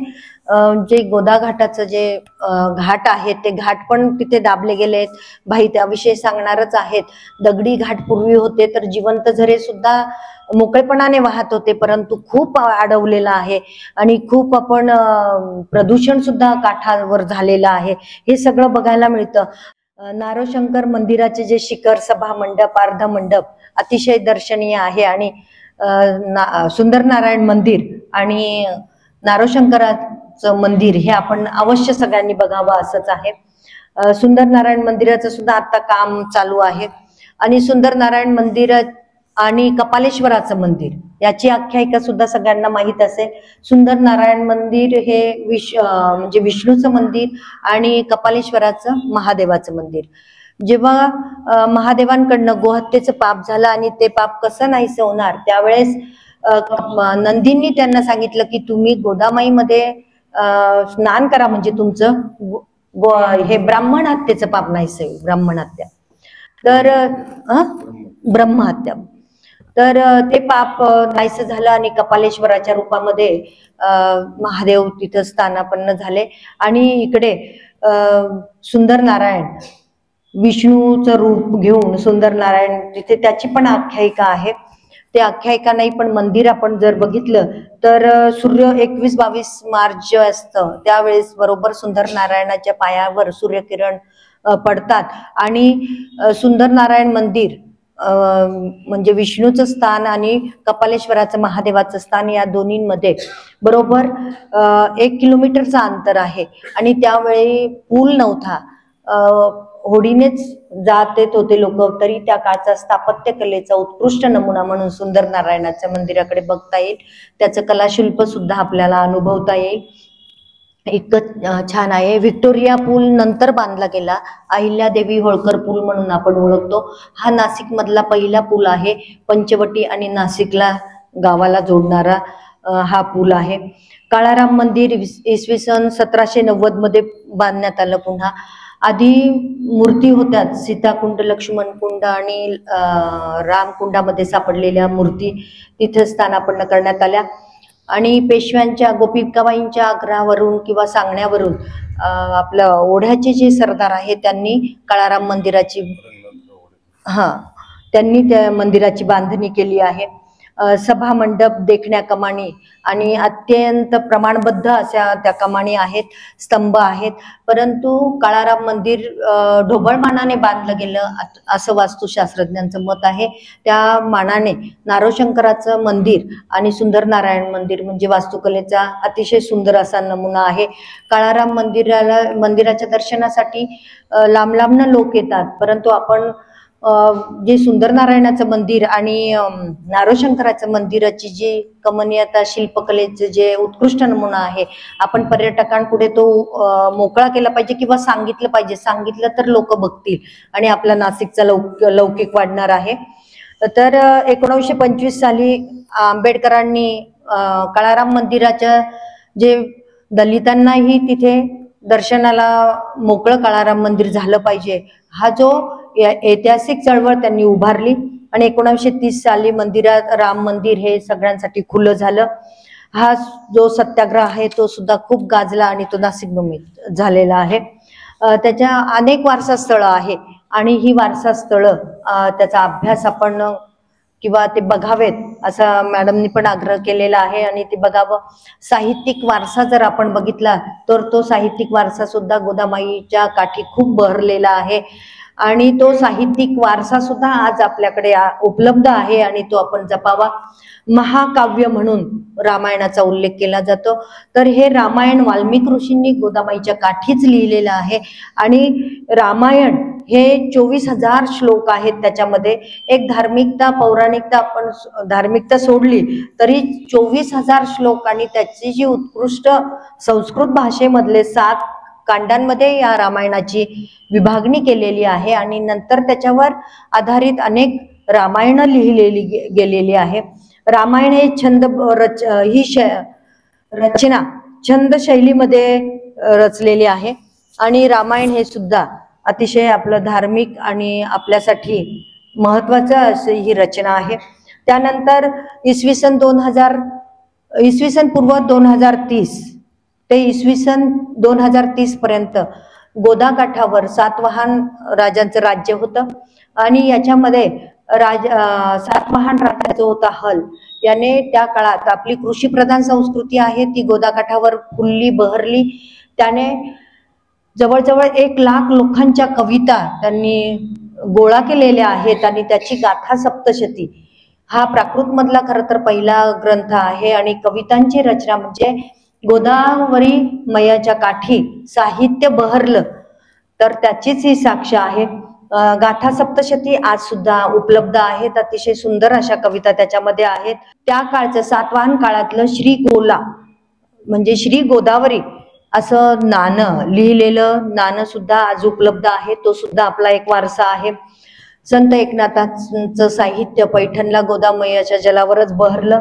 जे गोदा घाटाचं जे घाट आहेत ते घाट पण तिथे दाबले गेले आहेत. भाई त्याविषयी सांगणारच आहेत. दगडी घाट पूर्वी होते तर जिवंत झरे सुद्धा मोकळेपणाने वाहत होते, परंतु खूप अडवलेलं आहे आणि खूप आपण प्रदूषण सुद्धा काठावर झालेलं आहे. हे सगळं बघायला मिळतं. नारोशंकर मंदिराचे जे शिखर, सभा मंडप, अर्ध मंडप अतिशय दर्शनीय आहे. आणि सुंदर नारायण मंदिर आणि नारोशंकराचं मंदिर हे आपण अवश्य सगळ्यांनी बघावं असंच आहे. सुंदर नारायण मंदिराचं सुद्धा आता काम चालू आहे. आणि सुंदर नारायण मंदिर आणि कपालेश्वराचं मंदिर याची आख्यायिका सुद्धा सगळ्यांना माहीत असेल. सुंदर नारायण मंदिर हे म्हणजे विष्णूचं मंदिर आणि कपालेश्वराचं महादेवाचं मंदिर. जेव्हा महादेवांकडनं गोहत्येचं पाप झालं आणि ते पाप कसं नाहीसं होणार त्यावेळेस नंदींनी त्यांना सांगितलं की तुम्ही गोदामाईमध्ये स्नान करा म्हणजे तुमचं हे ब्राह्मण हत्येचं पाप नाहीसं होईल. ब्राह्मण हत्या तर ब्रह्महत्या तर ते पाप नाहीसं झालं आणि कपालेश्वराच्या रूपामध्ये महादेव तिथं स्थानापन्न झाले. आणि इकडे सुंदर नारायण विष्णूचं रूप घेऊन सुंदर नारायण जिथे त्याची पण आख्यायिका आहे. ते आख्यायिका नाही पण मंदिर आपण जर बघितलं तर सूर्य 21-22 मार्च जे असतं त्यावेळेस बरोबर सुंदर नारायणाच्या पायावर सूर्यकिरण पडतात. आणि सुंदर नारायण मंदिर म्हणजे विष्णूचं स्थान आणि कपालेश्वराचं महादेवाचं स्थान या दोन्हींमध्ये बरोबर 1 किलोमीटरचं अंतर आहे. आणि त्यावेळी पूल नव्हता, होडीनेच जात येत होते लोक. तरी त्या काळचा स्थापत्य कलेचा उत्कृष्ट नमुना म्हणून सुंदर नारायणाच्या मंदिराकडे बघता येईल. त्याचं कलाशिल्प सुद्धा आपल्याला अनुभवता येईल. इतकं छान आहे. व्हिक्टोरिया पूल नंतर बांधला गेला, अहिल्यादेवी होळकर पूल म्हणून आपण ओळखतो. हा नाशिक मधला पहिला पूल आहे. पंचवटी आणि नाशिकला गावाला जोडणारा हा पूल आहे. काळाराम मंदिर इसवी सन 1790 मध्ये बांधण्यात आलं. पुन्हा आधी मूर्ती होत्या, सीताकुंड, लक्ष्मण कुंड आणि रामकुंडामध्ये सापडलेल्या मूर्ती तिथे स्थानापन्न करण्यात आल्या. आणि पेशव्यांच्या गोपिकाबाईंच्या आग्रहावरून किंवा सांगण्यावरून आपलं ओढ्याचे जे सरदार आहे त्यांनी काळाराम मंदिराची त्यांनी त्या मंदिराची बांधणी केली आहे. सभा मंडप, देखण्या कमानी आणि अत्यंत प्रमाणबद्ध अशा त्या कमानी आहेत, स्तंभ आहेत. परंतु काळाराम मंदिर ढोबळ मानाने बांधलं गेलं असं वास्तुशास्त्रज्ञांचं मत आहे. त्या मानाने नारोशंकराचं मंदिर आणि सुंदर नारायण मंदिर म्हणजे वास्तुकलेचा अतिशय सुंदर असा नमुना आहे. काळाराम मंदिराच्या दर्शनासाठी लांब लांबनं लोक येतात, परंतु आपण जे सुंदर नारायणाचं मंदिर आणि नारोशंकराचं मंदिराची जी कमनीयता, शिल्पकलेचे जे उत्कृष्ट नमुना आहे, आपण पर्यटकांपुढे तो मोकळा केला पाहिजे किंवा सांगितलं पाहिजे. सांगितलं तर लोक बघतील आणि आपला नाशिकचा लौकिक वाढणार आहे. तर 1925 साली आंबेडकरांनी काळाराम मंदिराच्या जे दलितांनाही तिथे दर्शनाला मोकळं काळाराम मंदिर झालं पाहिजे हा जो ऐतिहासिक चळवळ त्यांनी उभारली. आणि 1930 साली मंदिरात राम मंदिर हे सगळ्यांसाठी खुलं झालं. हा जो सत्याग्रह आहे तो सुद्धा खूप गाजला आणि तो नाशिक भूमीत झालेला आहे. त्याच्या अनेक वारसा स्थळं आहे आणि ही वारसा स्थळं त्याचा अभ्यास आपण किंवा ते बघावेत असा मॅडमनी पण आग्रह केलेला आहे आणि ते बघावं. साहित्यिक वारसा जर आपण बघितला तर तो साहित्यिक वारसा सुद्धा गोदामाईच्या काठी खूप बहरलेला आहे आणि तो साहित्यिक वारसा सुद्धा आज आपल्याकडे उपलब्ध आहे आणि तो आपण जपावा. महाकाव्य म्हणून रामायणाचा उल्लेख केला जातो. तर हे रामायण वाल्मिक ऋषींनी गोदामाईच्या काठीच लिहिलेलं आहे आणि रामायण हे 24,000 श्लोक आहेत. त्याच्यामध्ये एक धार्मिकता, पौराणिकता, आपण धार्मिकता सोडली तरी 24,000 श्लोक आणि त्याची जी उत्कृष्ट संस्कृत भाषेमधले 7 कांडांमध्ये या रामायणाची विभागणी केलेली आहे आणि नंतर त्याच्यावर आधारित अनेक रामायणं लिहिलेली गेलेली आहे. रामायण हे रचना छंद शैलीमध्ये रचलेली आहे आणि रामायण हे सुद्धा अतिशय आपलं धार्मिक आणि आपल्यासाठी महत्वाचं अशी ही रचना आहे. त्यानंतर इसवी सन पूर्व 2030 ते इसवी सन 2030 पर्यंत गोदाकाठावर सातवाहन राजांचं राज्य होतं आणि याच्यामध्ये सातवाहन राजा जो होता हल याने त्या काळात आपली कृषी प्रधान संस्कृती आहे ती गोदाकाठावर फुलली बहरली. त्याने जवळजवळ 1 लाख लोकांच्या कविता त्यांनी गोळा केलेल्या आहेत आणि त्याची गाथा सप्तशती हा प्राकृत मधला खरं तर पहिला ग्रंथ आहे आणि कवितांची रचना म्हणजे गोदावरी मैयाच्या काठी साहित्य बहरलं तर त्याचीच ही साक्ष आहे. गाथा सप्तशती आज सुद्धा उपलब्ध आहेत. अतिशय सुंदर अशा कविता त्याच्यामध्ये आहेत. त्या काळचं सातवाहन काळातलं श्री गोला म्हणजे श्री गोदावरी असं नाणं लिहिलेलं नाणं सुद्धा आज उपलब्ध आहे. तो सुद्धा आपला एक वारसा आहे. संत एकनाथांचं साहित्य पैठणला गोदामय्याच्या जलावरच बहरलं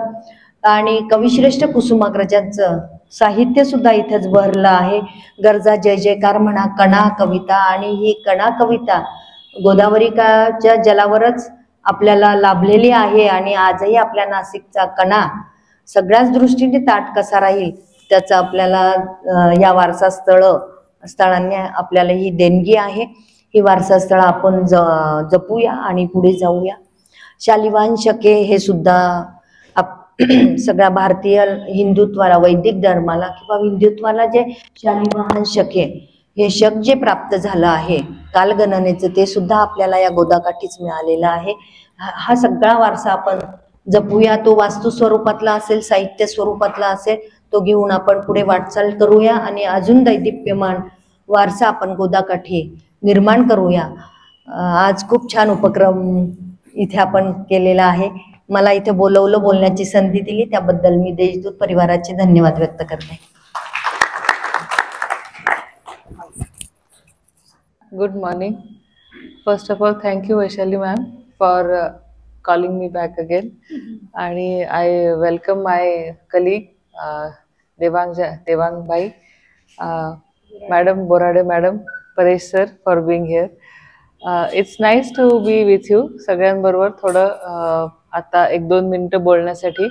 आणि कविश्रेष्ठ कुसुमाग्रजांचं साहित्य सुद्धा इथेच बहरलं आहे. गरजा जय जयकार म्हणा कणा कविता आणि ही कणा कविता गोदावरीच्या जलावरच आपल्याला लाभलेली आहे आणि आजही आपल्या नाशिकचा कणा सगळ्याच दृष्टीने ताट कसा राहील त्याचा आपल्याला या स्थळांनी आपल्याला ही देणगी आहे. ही वारसास्थळ आपण जपूया आणि पुढे जाऊया. शालिवाहन शके हे सुद्धा सगळ्या भारतीय हिंदुत्वाला वैदिक धर्माला किंवा हिंदुत्वाला जे शालिवाहन शके हे शक जे प्राप्त झालं आहे कालगणनेचं ते सुद्धा आपल्याला या गोदाकाठीच मिळालेलं आहे. हा सगळा वारसा आपण जपूया. तो वास्तू स्वरूपातला असेल साहित्य स्वरूपातला असेल तो घेऊन आपण पुढे वाटचाल करूया आणि अजून दैदिप्यमान वारसा आपण गोदाकाठी निर्माण करूया. आज खूप छान उपक्रम इथे आपण केलेला आहे. मला इथे बोलण्याची संधी दिली त्याबद्दल मी देशदूत परिवाराचे धन्यवाद व्यक्त करते. Good morning. First of all, thank you Vaishali ma'am for calling me back again. And I welcome my colleague Devang Bhai, Madam Borade Madam, Paresh sir for being here. It's nice to be with you. सगळ्यांबरोबर थोडं आता 1-2 मिनिटं बोलण्यासाठी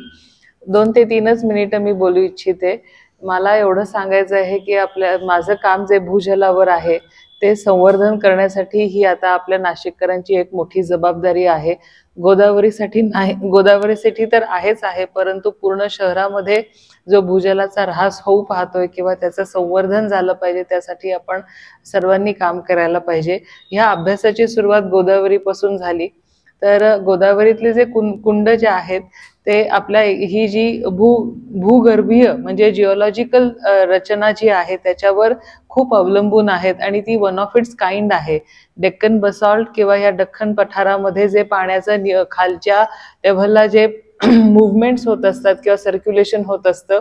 2 ते 3च मिनिटं मी बोलू इच्छिते. मला एवढं सांगायचं आहे की माझं काम जे भूजलावर आहे ते संवर्धन करण्यासाठी ही आता आपल्या नाशिककरांची एक मोठी जबाबदारी आहे. गोदावरीसाठी नाही, गोदावरीसाठी तर आहेच आहे, परंतु पूर्ण शहरामध्ये जो भूजलाचा ऱ्हास होऊ पाहतोय किंवा त्याचं संवर्धन झालं पाहिजे त्यासाठी आपण सर्वांनी काम करायला पाहिजे. ह्या अभ्यासाची सुरुवात गोदावरीपासून झाली. तर गोदावरीतले जे कुंड जे आहेत ते आपल्या ही जी भूगर्भीय म्हणजे जिओलॉजिकल रचना जी आहे त्याच्यावर खूप अवलंबून आहेत आणि ती वन ऑफ इट्स काइंड आहे. डेक्कन बसॉल्ट किंवा या दख्खन पठारामध्ये जे पाण्याचं खालच्या लेव्हलला जे मुवमेंट्स होत असतात किंवा सर्क्युलेशन होत असतं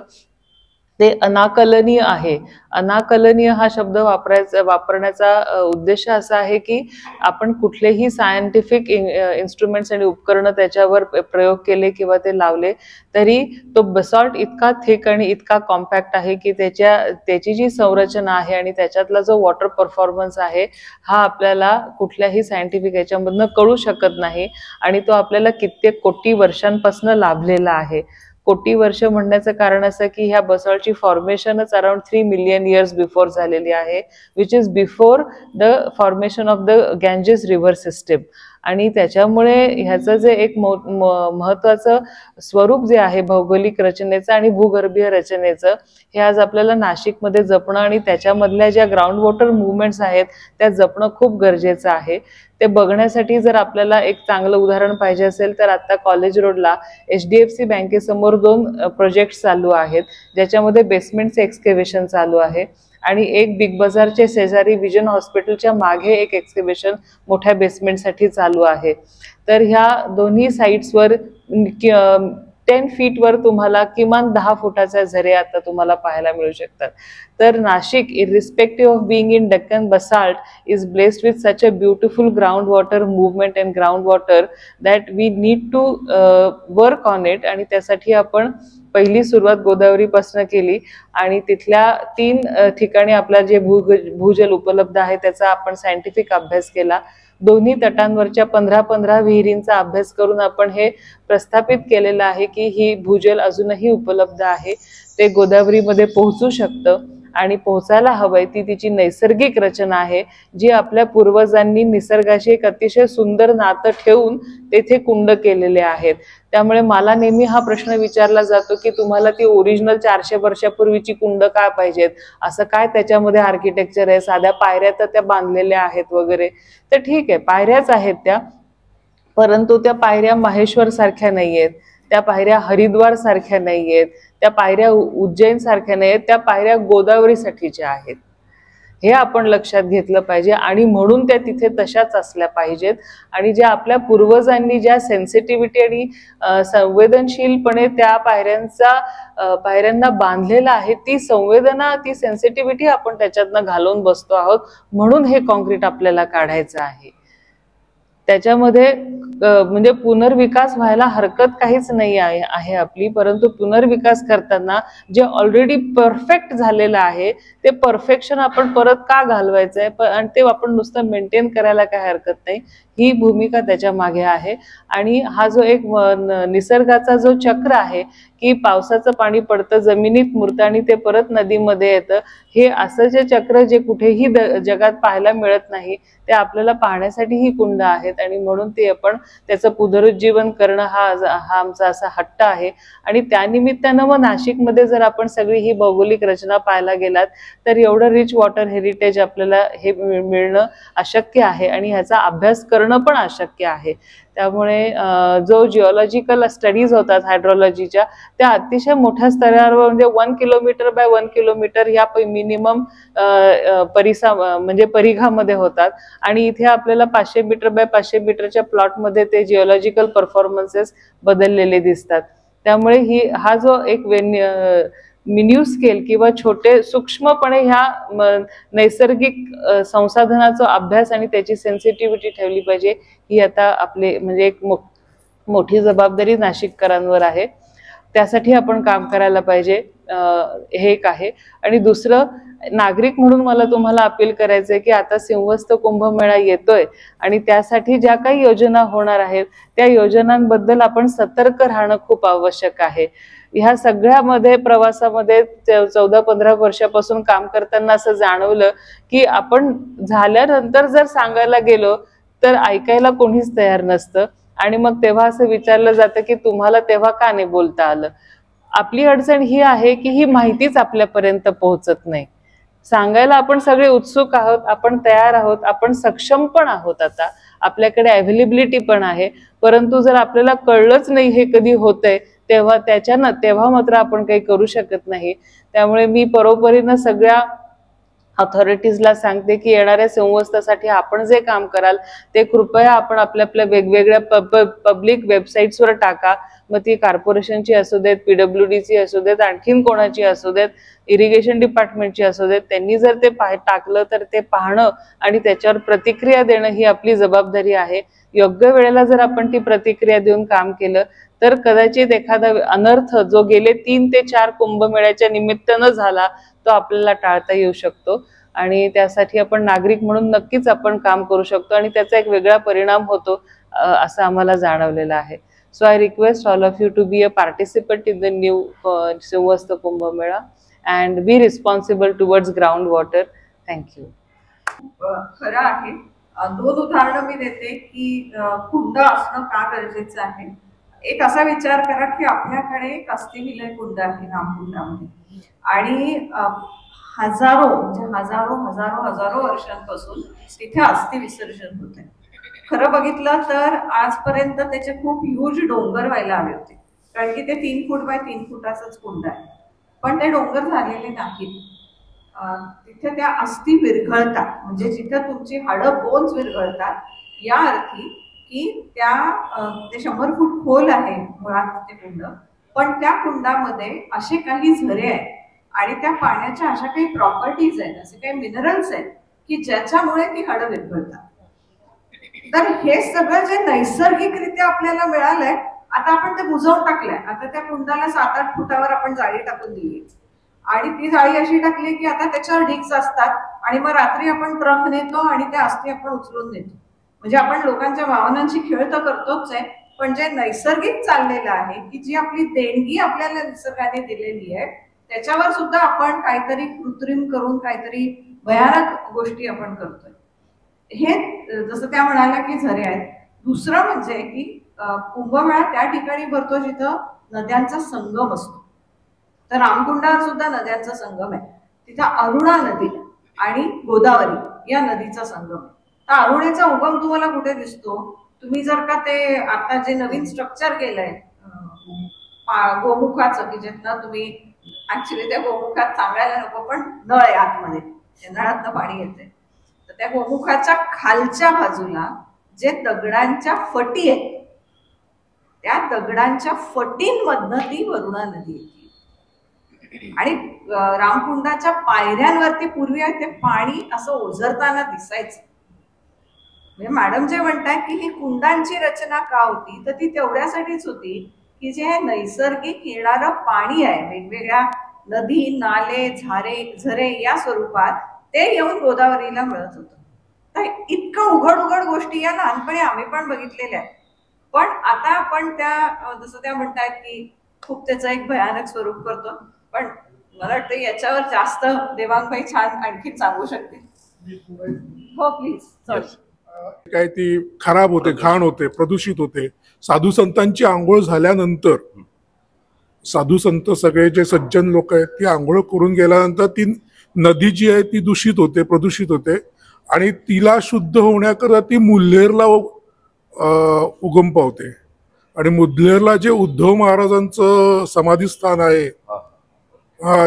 ते अनाकलनीय आहे. अनाकलनीय हा शब्द वापरण्याचा उद्देश असा आहे की आपण कुठलेही सायंटिफिक इन्स्ट्रुमेंट्स आणि उपकरणं त्याच्यावर प्रयोग केले किंवा ते लावले तरी तो बसॉल्ट इतका थिक आणि इतका कॉम्पॅक्ट आहे की त्याची जी संरचना आहे आणि त्याच्यातला जो वॉटर परफॉर्मन्स आहे हा आपल्याला कुठल्याही सायंटिफिक याच्यामधनं कळू शकत नाही आणि तो आपल्याला कित्येक कोटी वर्षांपासून लाभलेला आहे. कोटी वर्ष म्हणण्याचं कारण असं की ह्या बसॉल्टची फॉर्मेशनच अराउंड 3 मिलियन इयर्स बिफोर झालेली आहे, which is before the formation of the Ganges river system. आणि त्याच्यामुळे ह्याचं जे एक महत्वाचं स्वरूप जे आहे भौगोलिक रचनेचं आणि भूगर्भीय रचनेचं हे आज आपल्याला नाशिकमध्ये जपणं आणि त्याच्यामधल्या ज्या ग्राउंड वॉटर मुवमेंट्स आहेत त्या जपणं खूप गरजेचं आहे. ते बघण्यासाठी जर आपल्याला एक चांगलं उदाहरण पाहिजे असेल तर आता कॉलेज रोडला HDFC बँकेसमोर 2 प्रोजेक्ट चालू आहेत ज्याच्यामध्ये बेसमेंटचे एक्सकेव्हेशन चालू आहे आणि एक बिग बाजारचे शेजारी विजन हॉस्पिटलच्या मागे एक एक्सकेव्हेशन मोठ्या बेसमेंटसाठी चालू आहे. तर ह्या दोन्ही साईट्सवर 10 फीटवर तुम्हाला किमान 10 फुटाचे झरे आता तुम्हाला पाहायला मिळू शकतात. तर Nashik, irrespective of being in Deccan basalt, is blessed with such a beautiful ground water movement and ground water that we need to work on it. आणि त्यासाठी आपण पहिली सुरुवात गोदावरीपासून केली आणि तिथल्या 3 ठिकाणी आपला जे भूजल उपलब्ध आहे त्याचा आपण सायंटिफिक अभ्यास केला. दोन्ही तटांवरच्या 15 विहिरींचा अभ्यास करून आपण हे प्रस्थापित केलेलं आहे की ही भूजल अजूनही उपलब्ध आहे, ते गोदावरीमध्ये पोहोचू शकतं आणि पोहोचायला हवंय. ती तिची नैसर्गिक रचना आहे जी आपल्या पूर्वजांनी निसर्गाशी एक अतिशय सुंदर नातं ठेवून तेथे कुंड केलेले आहेत. त्यामुळे मला नेहमी हा प्रश्न विचारला जातो की तुम्हाला ती ओरिजिनल 400 वर्षापूर्वीची कुंड काय पाहिजेत, असं काय त्याच्यामध्ये आर्किटेक्चर आहे, साध्या पायऱ्या तर त्या बांधलेल्या आहेत वगैरे. तर ठीक आहे, पायऱ्याच आहेत त्या, परंतु त्या पायऱ्या माहेश्वर सारख्या नाहीयेत, त्या पायऱ्या हरिद्वार सारख्या नाहीयेत, त्या पायऱ्या उज्जैन सारख्या नाहीयेत, त्या पायऱ्या गोदावरीसाठीच्या आहेत. हे आपण लक्षात घेतलं पाहिजे आणि म्हणून त्या तिथे तशाच असल्या पाहिजेत. आणि ज्या आपल्या पूर्वजांनी ज्या सेन्सिटिव्हिटी आणि संवेदनशीलपणे त्या पायऱ्यांना बांधलेला आहे, ती संवेदना, ती सेन्सिटिव्हिटी आपण त्याच्यातनं घालून बसतो आहोत. म्हणून हे कॉन्क्रीट आपल्याला काढायचं आहे. त्याच्यामध्ये म्हणजे पुनर्विकास व्हायला हरकत काहीच नाही आहे आपली, परंतु पुनर्विकास करताना जे ऑलरेडी परफेक्ट झालेलं आहे ते परफेक्शन आपण परत का घालवायचंय आणि ते आपण नुसतं मेंटेन करायला काय हरकत नाही, ही भूमिका त्याच्या मागे आहे. आणि हा जो एक निसर्गाचा जो चक्र आहे की पावसाचं पाणी पडतं, जमिनीत मुरतं आणि ते परत नदीमध्ये येतं, हे असं जे चक्र जे कुठेही जगात पाहायला मिळत नाही, ते आपल्याला पाहण्यासाठी ही कुंड आहेत. आणि म्हणून ते आपण त्याचं पुनरुज्जीवन करणं हा आमचा असा हट्ट आहे. आणि त्यानिमित्तानं मग नाशिकमध्ये जर आपण सगळी ही भौगोलिक रचना पाहायला गेलात तर एवढं रिच वॉटर हेरिटेज आपल्याला हे मिळणं अशक्य आहे आणि ह्याचा अभ्यास करणं पण अशक्य आहे. त्यामुळे जो जिओलॉजिकल स्टडीज होतात हायड्रोलॉजीच्या, त्या अतिशय मोठ्या स्तरावर म्हणजे 1 किलोमीटर बाय 1 किलोमीटर या मिनिमम म्हणजे परिघामध्ये होतात. आणि इथे आपल्याला 500 मीटर बाय 500 मीटरच्या प्लॉटमध्ये ते जिओलॉजिकल परफॉर्मन्सेस बदललेले दिसतात. त्यामुळे हा जो एक मिन्यू स्केल किंवा छोटे सूक्ष्मपणे ह्या नैसर्गिक संसाधनाचा अभ्यास आणि त्याची सेन्सिटिव्हिटी ठेवली पाहिजे, ही आता आपले म्हणजे एक मोठी जबाबदारी नाशिककरांवर आहे. त्यासाठी आपण काम करायला पाहिजे, हे एक आहे. आणि दुसरं, नागरिक म्हणून मला तुम्हाला अपील करायचंय की आता सिंहस्थ कुंभमेळा येतोय आणि त्यासाठी ज्या काही योजना होणार आहेत त्या योजनांबद्दल आपण सतर्क राहणं खूप आवश्यक आहे. ह्या सगळ्यामध्ये प्रवासामध्ये 14-15 वर्षापासून काम करताना असं जाणवलं की आपण झाल्यानंतर जर सांगायला गेलो तर ऐकायला कोणीच तयार नसतं. आणि मग तेव्हा असं विचारलं जातं की तुम्हाला तेव्हा का नाही बोलता आलं. आपली अडचण ही आहे की ही माहितीच आपल्यापर्यंत पोहोचत नाही. सांगायला आपण सगळे उत्सुक आहोत, आपण तयार आहोत, आपण सक्षम पण आहोत, आता आपल्याकडे अवेलेबिलिटी पण आहे, परंतु जर आपल्याला कळलंच नाही हे कधी होतंय तेव्हा मात्र आपण काही करू शकत नाही. त्यामुळे मी परोपरीनं सगळ्या अथॉरिटीजला सांगते की येणाऱ्या संवत्सरासाठी आपण जे काम कराल ते कृपया आपण आपल्या वेगवेगळ्या पब्लिक वेबसाईट्सवर टाका. मग ती कॉर्पोरेशनची असू देत, PWDची असू देत, आणखीन कोणाची असू देत, इरिगेशन डिपार्टमेंटची असू देत, त्यांनी जर ते टाकलं तर ते पाहणं आणि त्याच्यावर प्रतिक्रिया देणं ही आपली जबाबदारी आहे. योग्य वेळेला जर आपण ती प्रतिक्रिया देऊन काम केलं तर कदाचित एखादा अनर्थ जो गेले 3 ते 4 कुंभमेळ्याच्या निमित्तानं झाला तो आपल्याला टाळता येऊ शकतो. आणि त्यासाठी आपण नागरिक म्हणून नक्कीच आपण काम करू शकतो आणि त्याचा एक वेगळा परिणाम होतो असं आम्हाला जाणवलेलं आहे. So I request all of you to be a participant in the new Simhastha Kumbh Mela and be responsible towards groundwater. Thank you. खरं आहे. 2 उदाहरणं मी देते की कुंड असणं का गरजेचं आहे. एक असा विचार करा की आपल्याकडे एक अस्थिविलय कुंड आहे रामकुंडामध्ये आणि हजारो वर्षांपासून तिथे अस्थि विसर्जन होत आहे. खरं बघितलं तर आजपर्यंत त्याचे खूप ह्यूज डोंगर व्हायला हवे होते, कारण की ते 3 फूट बाय 3 फुटाचाच कुंड आहे. पण ते डोंगर झालेले नाहीत. तिथे त्या अस्थि विरघळतात, म्हणजे जिथे तुमची हाडं बोन्स विरघळतात, या अर्थी की ते 100 फूट खोल आहे मुळात ते कुंड. पण त्या कुंडामध्ये असे काही झरे आहेत आणि त्या पाण्याच्या अशा काही प्रॉपर्टीज आहेत, असे काही मिनरल्स आहेत की ज्याच्यामुळे ती हाडं विरघळतात. तर हे सगळं जे नैसर्गिकरित्या आपल्याला मिळालंय, आता आपण ते बुजवून टाकलंय. आता त्या कुंडाला 7-8 फुटावर आपण जाळी टाकून दिली आणि ती जाळी अशी टाकली की आता त्याच्यावर ढिग्स असतात आणि मग रात्री आपण ट्रक नेतो आणि त्या अस्थी आपण उचलून नेतो. म्हणजे आपण लोकांच्या भावनांची खेळ तर करतोच आहे, पण जे नैसर्गिक चाललेलं आहे की जी आपली देणगी आपल्याला निसर्गाने दिलेली आहे त्याच्यावर सुद्धा आपण काहीतरी कृत्रिम करून काहीतरी भयानक गोष्टी आपण करतोय. हे जसं त्या म्हणाल्या की झरे आहेत. दुसरं म्हणजे की कुंभमेळा त्या ठिकाणी भरतो जिथं नद्यांचा संगम असतो. तर रामकुंडावर सुद्धा नद्यांचा संगम आहे. तिथं अरुणा नदी आणि गोदावरी या नदीचा संगम आहे. तर अरुणेचा उगम तुम्हाला कुठे दिसतो? तुम्ही जर का ते आता जे नवीन स्ट्रक्चर केलंय गोमुखाचं, की ज्यातनं तुम्ही ऍक्च्युली त्या गोमुखात सांगायला नको पण नळ आहे आतमध्ये, नळातनं पाणी येते. तर त्या गोमुखाच्या खालच्या बाजूला जे दगडांच्या फटी आहेत त्या दगडांच्या फटींमधनं ती वरुणा नदी येते. आणि रामकुंडाच्या पायऱ्यांवरती पूर्वी ते पाणी असं ओझरताना दिसायचं. म्हणजे मॅडम जे म्हणतात की ही कुंडांची रचना का होती, तर ती तेवढ्यासाठीच होती की जे नैसर्गिक येणारं पाणी आहे वेगवेगळ्या नदी नाले झरे या स्वरूपात ते येऊन गोदावरीला मिळत होतं. तर इतकं उघड गोष्टी या लहानपणी आम्ही पण बघितलेल्या आहेत. पण आता आपण त्या जसं त्या म्हणतात की खूप त्याचं एक भयानक स्वरूप करतो. पण मला वाटतं याच्यावर जास्त देवांगबाई छान आणखी सांगू शकतील. हो प्लीज. काय ती खराब होते, घाण होते, प्रदूषित होते. साधू संतांची आंघोळ झाल्यानंतर साधू संत सगळे जे सज्जन लोक आहेत ती आंघोळ करून गेल्यानंतर ती नदी जी आहे ती दूषित होते, प्रदूषित होते आणि तिला शुद्ध होण्याकरता ती मुल्हेरला उगम पावते. आणि मुल्हेरला जे उद्धव महाराजांचं समाधीस्थान आहे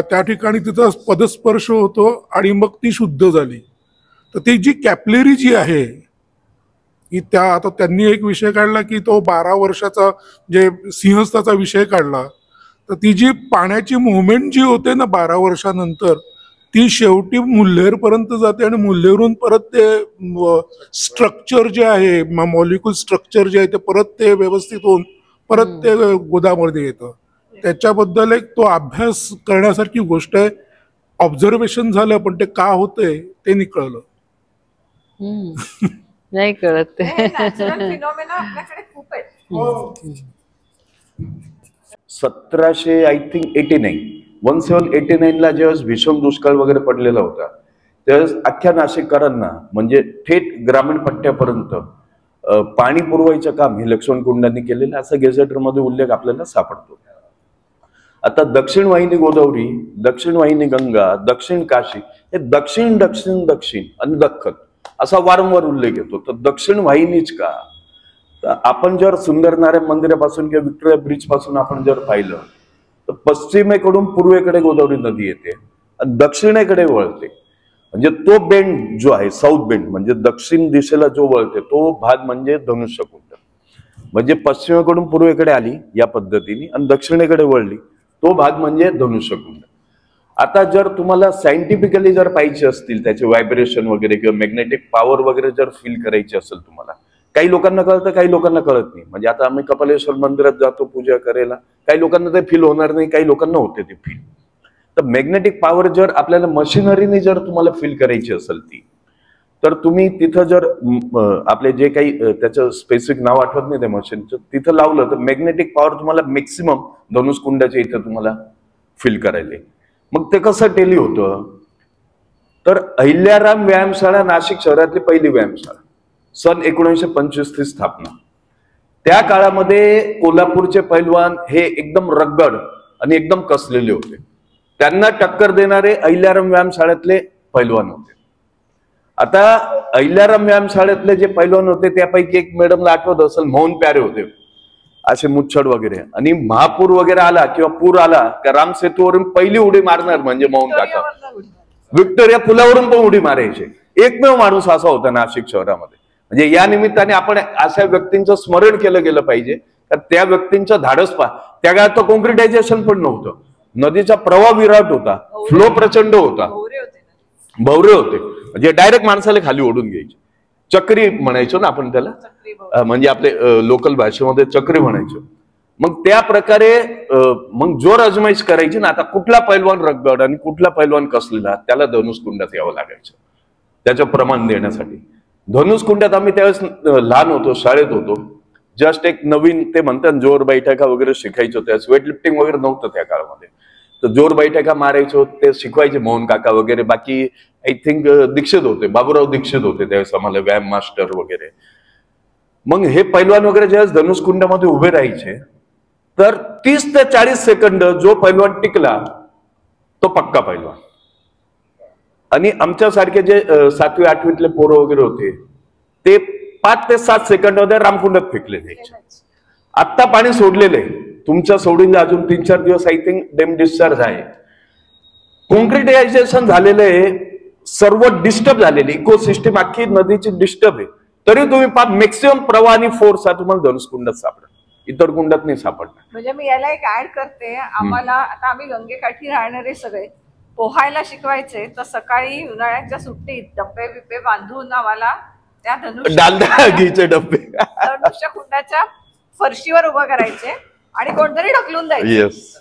त्या ठिकाणी तिचा पदस्पर्श होतो आणि मग ती शुद्ध झाली. तर ती जी कॅपलेरी जी आहे की त्या आता त्यांनी एक विषय काढला की तो 12 वर्षाचा जे सिंहस्थाचा विषय काढला. तर ती जी पाण्याची मुवमेंट जी होते ना 12 वर्षानंतर ती शेवटी मुल्हेरपर्यंत जाते आणि मुल्हेरून परत ते स्ट्रक्चर जे आहे मॉलिक्युल स्ट्रक्चर जे आहे ते परत ते व्यवस्थित होऊन परत ते गोदामध्ये येतं. त्याच्याबद्दल एक तो अभ्यास करण्यासारखी गोष्ट आहे. ऑब्झर्वेशन झालं पण ते का होतंय ते निकळलं नाही कळत ते. नॅचरल फिनॉमेना आपल्याकडे खूप आहेत. 1789 ला जेव्हा भीषण दुष्काळ वगैरे पडलेला होता त्यावेळेस अख्ख्या नाशिककरांना म्हणजे थेट ग्रामीण पट्ट्यापर्यंत पाणी पुरवायचं काम हे लक्ष्मणकुंडांनी केलेलं असा गेझेटरमध्ये उल्लेख आपल्याला सापडतो. आता दक्षिण वाहिनी गोदावरी, दक्षिण वाहिनी गंगा, दक्षिण काशी हे दक्षिण दक्षिण दक्षिण आणि दख्खन असा वारंवार उल्लेख येतो. तर दक्षिण वाहिनीच का? तर आपण जर सुंदरनारायण मंदिरापासून किंवा विक्टोरिया ब्रिज पासून आपण जर पाहिलं तर पश्चिमेकडून पूर्वेकडे गोदावरी नदी येते आणि दक्षिणेकडे वळते. म्हणजे तो बेंड जो आहे साऊथ बेंड म्हणजे दक्षिण दिशेला जो वळते तो भाग म्हणजे धनुष्यकुंड. म्हणजे पश्चिमेकडून पूर्वेकडे आली या पद्धतीने आणि दक्षिणेकडे वळली तो भाग म्हणजे धनुष्यकुंड. आता जर तुम्हाला सायंटिफिकली जर पाहिजे असतील त्याचे व्हायब्रेशन वगैरे किंवा मॅग्नेटिक पॉवर वगैरे जर फील करायची असेल तुम्हाला, काही लोकांना कळतं काही लोकांना कळत नाही. म्हणजे आता आम्ही कपालेश्वर मंदिरात जातो पूजा करायला, काही लोकांना ते फील होणार नाही, काही लोकांना होते ते फील. तर मॅग्नेटिक पॉवर जर आपल्याला मशिनरीने जर तुम्हाला फील करायची असेल ती, तर तुम्ही तिथं जर आपले जे काही त्याचं स्पेसिफिक नाव आठवत नाही त्या मशीनचं तिथं लावलं तर मॅग्नेटिक पॉवर तुम्हाला मॅक्सिमम धनुष्कुंडाच्या इथं तुम्हाला फील करायला. मग ते कसं टेली होतं? तर अहिल्याराम व्यायामशाळा नाशिक शहरातली पहिली व्यायामशाळा, सन 1925 ची स्थापना. त्या काळामध्ये कोल्हापूरचे पैलवान हे एकदम रगड आणि एकदम कसलेले होते. त्यांना टक्कर देणारे अहिल्याराम व्यायामशाळेतले पैलवान होते. आता अहिल्याराम व्यायामशाळेतले जे पैलवान होते त्यापैकी एक मॅडमला आठवत असेल मोहन प्यारे होते, असे मुच्छड वगैरे. आणि महापूर वगैरे आला किंवा पूर आला का राम सेतूवरून पहिली उडी मारणार म्हणजे मोहन काका. विक्टोरिया पुलावरून पण उडी मारायचे. एकमेव माणूस असा होता नाशिक शहरामध्ये. म्हणजे या निमित्ताने आपण अशा व्यक्तींचं स्मरण केलं गेलं पाहिजे, तर त्या व्यक्तींचं धाडस पहा. त्या काळात तर कॉन्क्रिटायझेशन पण नव्हतं, नदीचा प्रवाह विराट होता, फ्लो प्रचंड होता, भवरे होते, म्हणजे डायरेक्ट माणसाला खाली ओढून घ्यायचे. चक्री म्हणायचो ना आपण त्याला, म्हणजे आपले लोकल भाषेमध्ये चक्री म्हणायचो. मग त्या प्रकारे मग जोर अजमाईश करायची ना, आता कुठला पैलवान रगड आणि कुठला पैलवान कसलेला, त्याला धनुष्कुंडात यावं लागायचं त्याचं प्रमाण देण्यासाठी. धनुष्कुंडात आम्ही त्यावेळेस लहान होतो, शाळेत होतो, जस्ट एक नवीन ते म्हणतात जोर बैठका वगैरे शिकायचो. त्यावेळेस वेट लिफ्टिंग वगैरे नव्हतं त्या काळामध्ये, तर जोर बैठका मारायचो, ते शिकवायचे मोहन काका वगैरे. बाकी आय थिंक दीक्षित होते, बाबूराव दीक्षित होते त्यावेळेस आम्हाला व्यायाम मास्टर वगैरे. मग हे पैलवान वगैरे ज्यावेळेस धनुष्कुंडामध्ये उभे राहायचे, तर 30 ते 40 सेकंद जो पैलवान टिकला तो पक्का पैलवान. आणि आमच्यासारखे जे 7वी 8वीतले पोरं वगैरे होते ते 5 ते 7 सेकंदामध्ये रामकुंडात फेकले जायचे. आत्ता पाणी सोडलेलं आहे, तुमच्या सोडून अजून 3-4 दिवस आय थिंक डेम डिस्चार्ज आहे. कॉन्क्रिटायझेशन झालेलं आहे, सर्व डिस्टर्ब झालेले, इकोसिस्टम अख्खी नदीची डिस्टर्ब आहे. तरी तुम्ही मॅक्सिमम प्रवाह आणि फोर्स हा तुम्हाला धनुष्कुंडात सापडेल, इतर कुंडात नाही सापडणार. म्हणजे मी याला एक ऍड करते, आम्हाला आता आम्ही गंगेकाठी राहणारे सगळे पोहायला शिकवायचे, तर सकाळी उन्हाळ्याच्या सुट्टीत डब्बे बिब्बे बांधून आम्हाला त्या घ्यायचे डब्बे धनुष्य कुंडाच्या फरशीवर उभं करायचे आणि कोणतरी ढकलून द्यायचे. येस,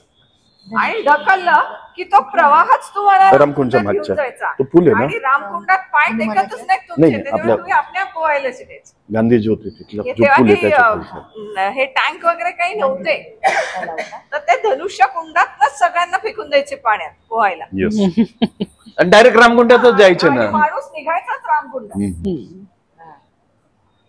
आणि ढकललं की तो प्रवाहच तुम्हाला रामकुंडच्या मागचा तो पूल आहे ना, आणि रामकुंडात पाय टेकतच नाही तुमचे, त्याच्यामुळे तुम्ही आपल्या पोहायला शिकायचं. गांधीजी होते तिथला जो तेव्हा पूल आहे काही, त्याच्या हे टँक वगैरे काही नव्हते, तर ते धनुष्य कुंडातच सगळ्यांना फेकून द्यायचे पाण्यात पोहायला. येस, आणि डायरेक्ट रामकुंडातच जायचे ना, माणूस निघायचाच रामकुंडात.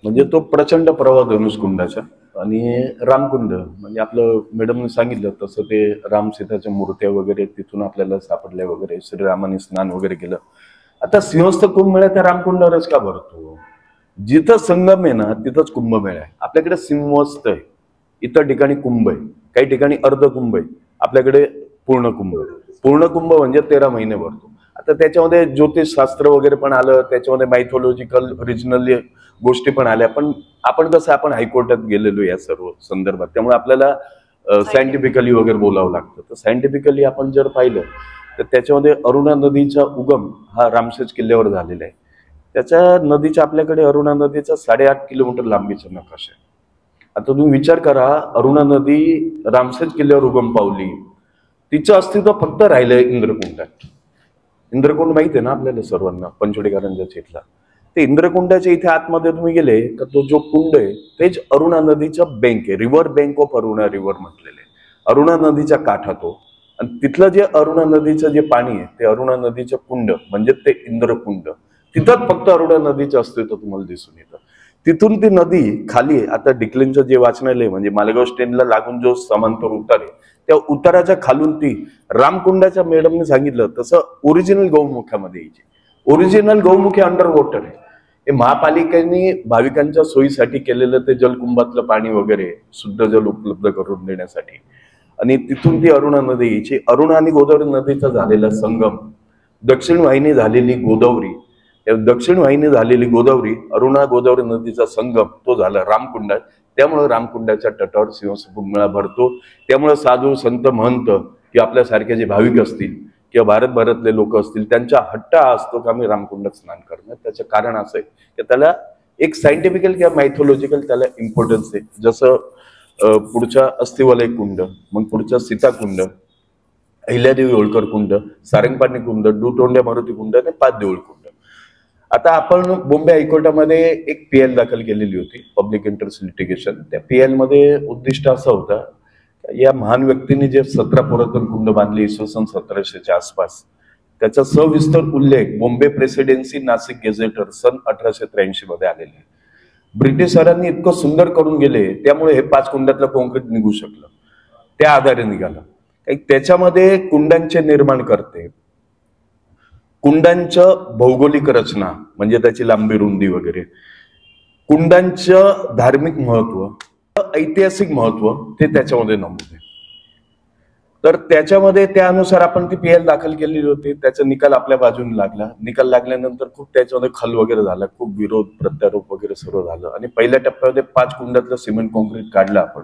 म्हणजे तो प्रचंड प्रवाह धनुष्कुंडाचा. आणि रामकुंड म्हणजे आपलं मॅडमने सांगितलं तसं ते राम सीताच्या मूर्त्या वगैरे तिथून आपल्याला सापडल्या वगैरे, श्रीरामाने स्नान वगैरे केलं. आता सिंहस्थ कुंभमेळा त्या रामकुंडावरच का भरतो? जिथं संगम आहे ना तिथंच कुंभमेळा आहे. आपल्याकडे सिंहस्थ आहे, इतर ठिकाणी कुंभ आहे, काही ठिकाणी अर्ध कुंभ आहे, आपल्याकडे पूर्ण कुंभ. पूर्ण कुंभ म्हणजे 13 महिने भरतो. आता त्याच्यामध्ये ज्योतिषशास्त्र वगैरे पण आलं, त्याच्यामध्ये मायथॉलॉजिकल रिजनल गोष्टी पण आल्या. पण आपण कसं, आपण हायकोर्टात गेलेलो या सर्व संदर्भात, त्यामुळे आपल्याला सायंटिफिकली वगैरे बोलावं लागतं. तर सायंटिफिकली आपण जर पाहिलं तर त्याच्यामध्ये अरुणा नदीचा उगम हा रामसेज किल्ल्यावर झालेला आहे. त्याच्या नदीच्या आपल्याकडे अरुणा नदीचा 8.5 किलोमीटर लांबीचा नकाशा आहे. आता तुम्ही विचार करा, अरुणा नदी रामसेज किल्ल्यावर उगम पावली, तिचं अस्तित्व फक्त राहिलंय इंद्रकुंडात. इंद्रकुंड माहिती आहे ना आपल्याला सर्वांना, पंचवटीकरांच्या इथला. ते इंद्रकुंडाच्या इथे आतमध्ये तुम्ही गेले तर तो जो कुंड आहे तेच अरुणा नदीचा बँक आहे, river bank of Aruna river म्हटलेले आहे. अरुणा नदीच्या काठा तो, आणि तिथलं जे अरुणा नदीचं जे पाणी आहे ते अरुणा नदीचं कुंड म्हणजे ते इंद्रकुंड. तिथंच फक्त अरुणा नदीचं अस्तित्व तुम्हाला दिसून येतं. तिथून ती नदी खाली आहे. आता डिक्लेनचं जे वाचनालय म्हणजे मालेगाव स्टँडला लागून जो समांतर उतार आहे, त्या उताराच्या खालून ती रामकुंडाच्या मॅडमने सांगितलं तसं ओरिजिनल गौमुखामध्ये यायची. ओरिजिनल गौमुखे अंडर वॉटर आहे. हे महापालिकेने भाविकांच्या सोयीसाठी केलेलं ते जलकुंभातलं पाणी वगैरे शुद्ध जल उपलब्ध करून देण्यासाठी. आणि तिथून ती अरुणा नदी यायची. अरुणा आणि गोदावरी नदीचा झालेला संगम, दक्षिण वाहिनी झालेली गोदावरी, दक्षिण वाहिनी झालेली गोदावरी, अरुणा गोदावरी नदीचा संगम तो झाला रामकुंडात. त्यामुळे रामकुंडाच्या तटावर सिंहस्थ कुंभमेळा भरतो. त्यामुळे साधू संत महंत किंवा आपल्यासारखे जे भाविक असतील किंवा भारतभरातले लोक असतील, त्यांचा हट्ट हा असतो की आम्ही रामकुंडात स्नान करणार. त्याचं कारण असं आहे की त्याला एक सायंटिफिकल किंवा मायथॉलॉजिकल त्याला इम्पॉर्टन्स आहे. जसं पुढच्या अस्थिवलय कुंड, मग पुढचा सीताकुंड, अहिल्यादेवी होळकर कुंड, सारंगपाणी कुंड, दुतोंड्या मारुती कुंड आणि 5 देऊळ कुंड. आता आपण बॉम्बे हायकोर्टामध्ये एक PL दाखल केलेली होती, पब्लिक इंटरेस्ट लिटिगेशन. त्या PL मध्ये उद्दिष्ट असं होतं, या महान व्यक्तीने जे 17 पुरातन कुंड बांधली इसवी सन 1700च्या आसपास, त्याचा सविस्तर उल्लेख बॉम्बे प्रेसिडेन्सी नाशिक गेझेटर सन 1883 मध्ये आलेले आहे. ब्रिटिशरांनी इतकं सुंदर करून गेले, त्यामुळे हे 5 कुंडातलं कॉन्क्रीट निघू शकलं, त्या आधारे निघालं. त्याच्यामध्ये कुंडांचे निर्माण करते, कुंडांचं भौगोलिक रचना म्हणजे त्याची लांबी रुंदी वगैरे, कुंडांचं धार्मिक महत्व, ऐतिहासिक महत्व ते त्याच्यामध्ये नमूद आहे. तर त्याच्यामध्ये त्यानुसार आपण ती PL दाखल केलेली होती. त्याचा निकाल आपल्या बाजूने लागला. निकाल लागल्यानंतर खूप त्याच्यामध्ये खल वगैरे झाला, खूप विरोध प्रत्यारोप वगैरे सर्व झालं. आणि पहिल्या टप्प्यामध्ये 5 कुंडातलं सिमेंट कॉन्क्रीट काढलं आपण.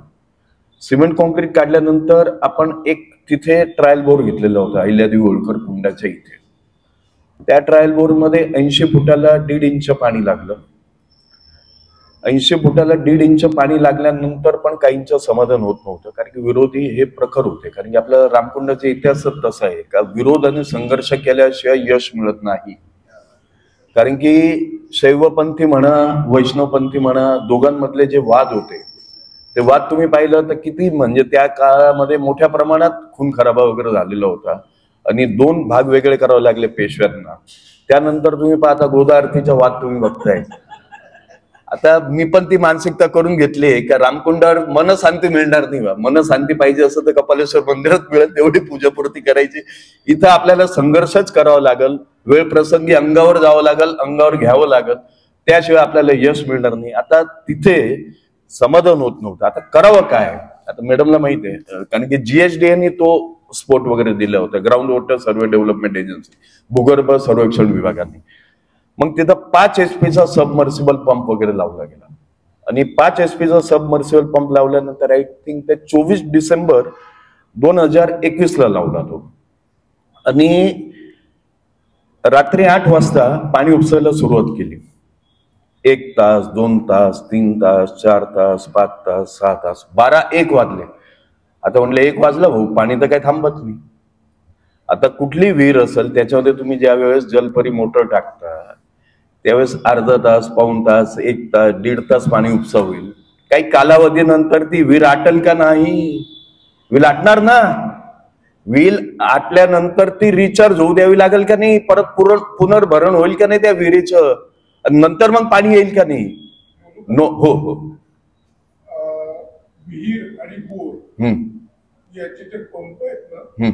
सिमेंट कॉन्क्रीट काढल्यानंतर आपण एक तिथे ट्रायल बोर घेतलेला होता अहिल्यादेवी होळकर कुंडाच्या इथे. त्या ट्रायल बोर मध्ये 80 फुटाला 1.5 इंच पाणी लागलं. 80 फुटाला 1.5 इंच पाणी लागल्यानंतर पण काहींचं समाधान होत नव्हतं, कारण की विरोधी हे प्रखर होते. कारण की आपलं रामकुंडाचा इतिहासच तसा आहे का विरोध आणि संघर्ष केल्याशिवाय यश मिळत नाही. कारण की शैवपंथी म्हणा वैष्णवपंथी म्हणा दोघांमधले जे वाद होते ते वाद तुम्ही पाहिलं तर किती म्हणजे त्या काळामध्ये मोठ्या प्रमाणात खून खराबा वगैरे झालेला होता आणि 2 भाग वेगळे करावे लागले पेशव्यांना. त्यानंतर तुम्ही पाहता गोदा आरतीचा वाद तुम्ही बघताय. आता मी पण ती मानसिकता करून घेतली आहे का रामकुंडावर मनशांती मिळणार नाही. मनशांती पाहिजे असं तर कपालेश्वर मंदिरात मिळेल तेवढी पूजापूर्ती करायची. इथं आपल्याला संघर्षच करावा लागल, वेळ प्रसंगी अंगावर जावं लागल, अंगावर घ्यावं लागल, त्याशिवाय आपल्याला यश मिळणार नाही. आता तिथे समाधान होत नव्हतं. आता करावं काय. आता मॅडमला माहिती आहे कारण की GSDA तो स्पोर्ट वगैरे दिला होता, ग्राउंड वॉटर सर्वे डेव्हलपमेंट एजन्सी, भूगर्भ सर्वेक्षण विभागाने. मग तिथं 5 HP सबमर्सिबल पंप वगैरे लावला गेला आणि 5 HP सबमर्सिबल पंप लावल्यानंतर आय थिंक ते 24 डिसेंबर 2021 लावला तो. आणि रात्री 8 वाजता पाणी उपसायला सुरुवात केली. 1 तास, 2 तास, 3 तास, 4 तास, 5 तास, 6 तास, 12, 1 वाजले. आता म्हणलं 1 वाजला भाऊ, पाणी तर काही थांबत नाही. आता कुठली विहीर असेल त्याच्यामध्ये तुम्ही ज्या वेळेस जलपरी मोटर टाकता त्यावेळेस अर्धा तास, पाऊण तास, 1 तास, 1.5 तास पाणी उपसा होईल. काही कालावधीनंतर ती विहीर आटल का नाही. विहीर आटणार ना. विहीर आटल्यानंतर ती रिचार्ज होऊ द्यावी लागेल का नाही, परत पुनर्भरण होईल का नाही त्या विहिरीचं, नंतर मग पाणी येईल का नाही. नो हो हो. विहीर आणि बोर याचे जे पंप आहेत ना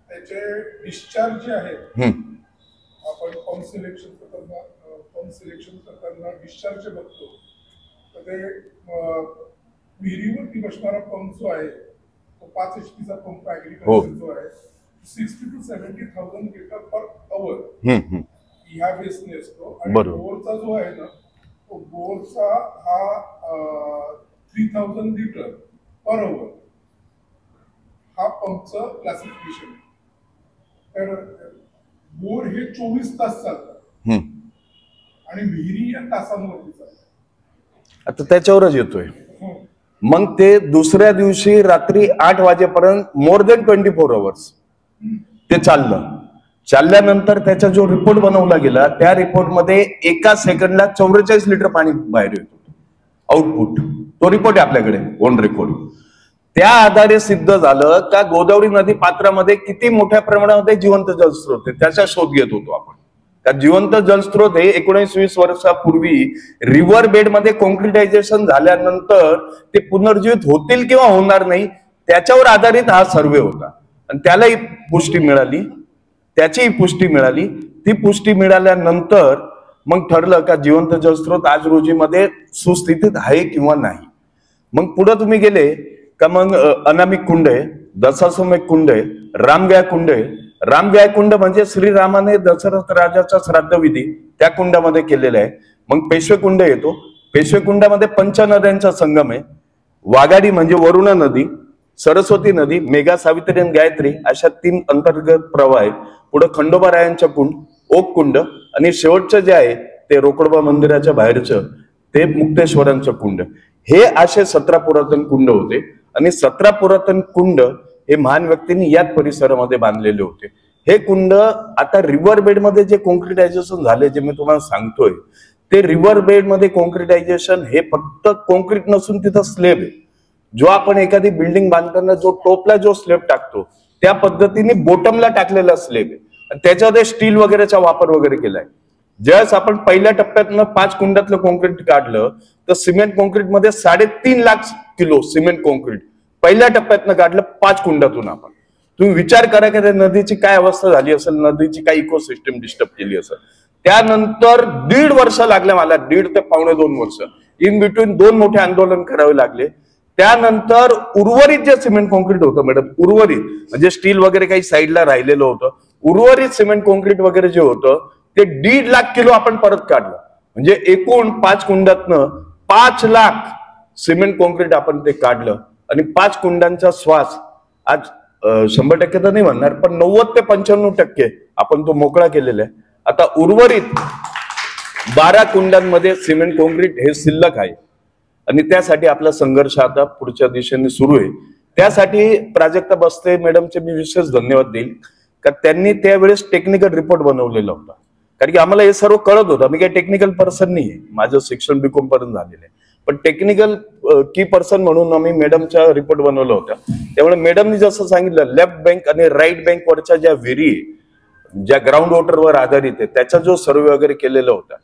त्याचे डिस्चार्ज जे आहेत आपण पंप सिलेक्शन करताना डिस्चार्ज बघतो तर ते विहिरीवरती बसणारा पंप जो आहे तो 5 HP पंप ऍग्रिकल्चर जो आहे 60,000 to 70,000 लिटर पर आवर ह्या बेसने असतो. आणि बोरचा जो आहे ना तो बोरचा हा 3,000 लिटर पर आवर हा पंपचं क्लासिफिकेशन. तर बोर हे 24 तास चालतात आणि विहिरी या तासांवरती चालतात. आता त्याच्यावरच येतोय. मग ते दुसऱ्या दिवशी रात्री 8 वाजेपर्यंत मोर देन 24 आवर्स ते चालल्यानंतर त्याचा जो रिपोर्ट बनवला गेला त्या रिपोर्टमध्ये 1 सेकंडला 44 लिटर पाणी बाहेर येतो आउटपुट. तो रिपोर्ट आहे आपल्याकडे ऑन रेकॉर्ड. त्या आधारे सिद्ध झालं का गोदावरी नदी पात्रामध्ये किती मोठ्या प्रमाणामध्ये जिवंत जलस्रोत आहे त्याचा शोध घेत होतो आपण. का जिवंत जलस्रोत हे 19-20 वर्षापूर्वी रिव्हर बेड मध्ये कॉन्क्रिटायझेशन झाल्यानंतर ते पुनर्जीवित होतील किंवा होणार नाही त्याच्यावर आधारित हा सर्वे होता आणि त्यालाही पुष्टी मिळाली, त्याचीही पुष्टी मिळाली. ती पुष्टी मिळाल्यानंतर मग ठरलं का जिवंत जलस्रोत आज रोजी मध्ये सुस्थितीत आहे किंवा नाही. मग पुढे तुम्ही गेले का मग अनामिक कुंड आहे, दशाश्वमेध कुंड आहे, रामगया कुंड आहे. रामगया कुंड म्हणजे श्रीरामाने दशरथ राजाचा श्राद्धविधी त्या कुंडामध्ये केलेला आहे. मग पेशवे कुंड येतो. पेशवे कुंडामध्ये पंचनद्यांचा संगम आहे. वाघाडी म्हणजे वरुणा नदी, सरस्वती नदी, मेघा, सावित्री आणि गायत्री अशा 3 अंतर्गत प्रवाह आहेत. पुढे खंडोबारायांचा कुंड, ओक कुंड आणि शेवटचं जे आहे ते रोकडोबा मंदिराच्या बाहेरचं ते मुक्तेश्वरांचं कुंड. हे असे 17 पुरातन कुंड होते आणि 17 पुरातन कुंड हे महान व्यक्तींनी याच परिसरामध्ये बांधलेले होते. हे कुंड आता रिव्हर बेड मध्ये जे कॉन्क्रिटायझेशन झाले जे मी तुम्हाला सांगतोय ते रिव्हर बेड मध्ये कॉन्क्रिटायझेशन हे फक्त कॉन्क्रीट नसून तिथं स्लेब आहे. जो आपण एखादी बिल्डिंग बांधताना जो टोपला जो स्लेब टाकतो त्या पद्धतीने बॉटमला टाकलेला स्लेब आहे. त्याच्यामध्ये स्टील वगैरेचा वापर वगैरे केलाय. ज्यावेळेस आपण पहिल्या टप्प्यातनं 5 कुंडातलं कॉन्क्रीट काढलं तर सिमेंट कॉन्क्रीट मध्ये 3.5 लाख किलो सिमेंट कॉन्क्रीट पहिल्या टप्प्यातनं काढलं 5 कुंडातून. आपण तुम्ही विचार करा की त्या नदीची काय अवस्था झाली असेल, नदीची काय इकोसिस्टम डिस्टर्ब केली असेल. त्यानंतर 1.5 वर्ष लागले मला, 1.5 ते 2.25 वर्ष. इन बिटवीन 2 मोठे आंदोलन करावे लागले. त्यानंतर उर्वरित जे सिमेंट कॉन्क्रीट होतं मॅडम, उर्वरित म्हणजे स्टील वगैरे काही साईडला राहिलेलं होतं, उर्वरित सिमेंट कॉन्क्रीट वगैरे जे होतं ते 1.5 लाख किलो आपण परत काढलं. म्हणजे एकूण 5 कुंडातनं 5 लाख सिमेंट कॉन्क्रीट आपण ते काढलं आणि 5 कुंडांचा श्वास आज 100% तर नाही म्हणणार, पण 90 ते 95% आपण तो मोकळा केलेला आहे. आता उर्वरित 12 कुंडांमध्ये सिमेंट कॉन्क्रीट हे शिल्लक आहे आणि त्यासाठी आपला संघर्ष आता पुढच्या दिशेने सुरू आहे. त्यासाठी प्राजक्ता बस्ते मॅडमचे मी विशेष धन्यवाद देईल, का त्यांनी त्यावेळेस टेक्निकल रिपोर्ट बनवलेला होता. कारण की आम्हाला हे सर्व कळत होतं. मी काही टेक्निकल पर्सन नाही आहे, माझं शिक्षण बीकॉम पर्यंत झालेलं आहे, पण टेक्निकल की पर्सन म्हणून आम्ही मॅडमचा रिपोर्ट बनवला होता. त्यामुळे मॅडमनी जसं सांगितलं, लेफ्ट बँक आणि राईट बँक वरच्या ज्या विहिरी ज्या ग्राउंड वॉटरवर आधारित आहे त्याचा जो सर्वे वगैरे केलेला होता,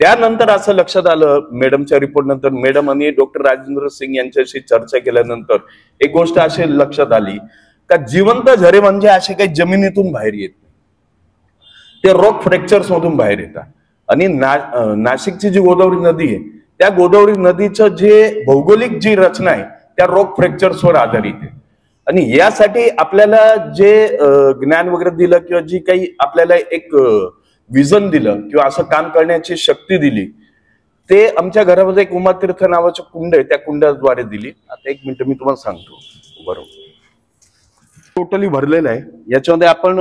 त्यानंतर असं लक्षात आलं मॅडमच्या रिपोर्ट नंतर, मॅडम आणि डॉक्टर राजेंद्र सिंग यांच्याशी चर्चा केल्यानंतर एक गोष्ट अशी लक्षात आली का जिवंत झरे म्हणजे असे काही जमिनीतून बाहेर येत नाही, ते रॉक फ्रॅक्चर्स मधून बाहेर येतात. आणि नाशिकची जी गोदावरी नदी आहे त्या गोदावरी नदीचं जे भौगोलिक जी रचना आहे त्या रॉक फ्रॅक्चर्सवर आधारित आहे. आणि यासाठी आपल्याला जे ज्ञान वगैरे दिलं किंवा जी काही आपल्याला एक विजन दिलं किंवा असं काम करण्याची शक्ती दिली, ते आमच्या घरामध्ये एक उमातीर्थ नावाचं कुंड आहे, त्या कुंडाद्वारे दिली. आता 1 मिनिट मी तुम्हाला सांगतो. बरोबर, टोटली भरलेलं आहे. याच्यामध्ये आपण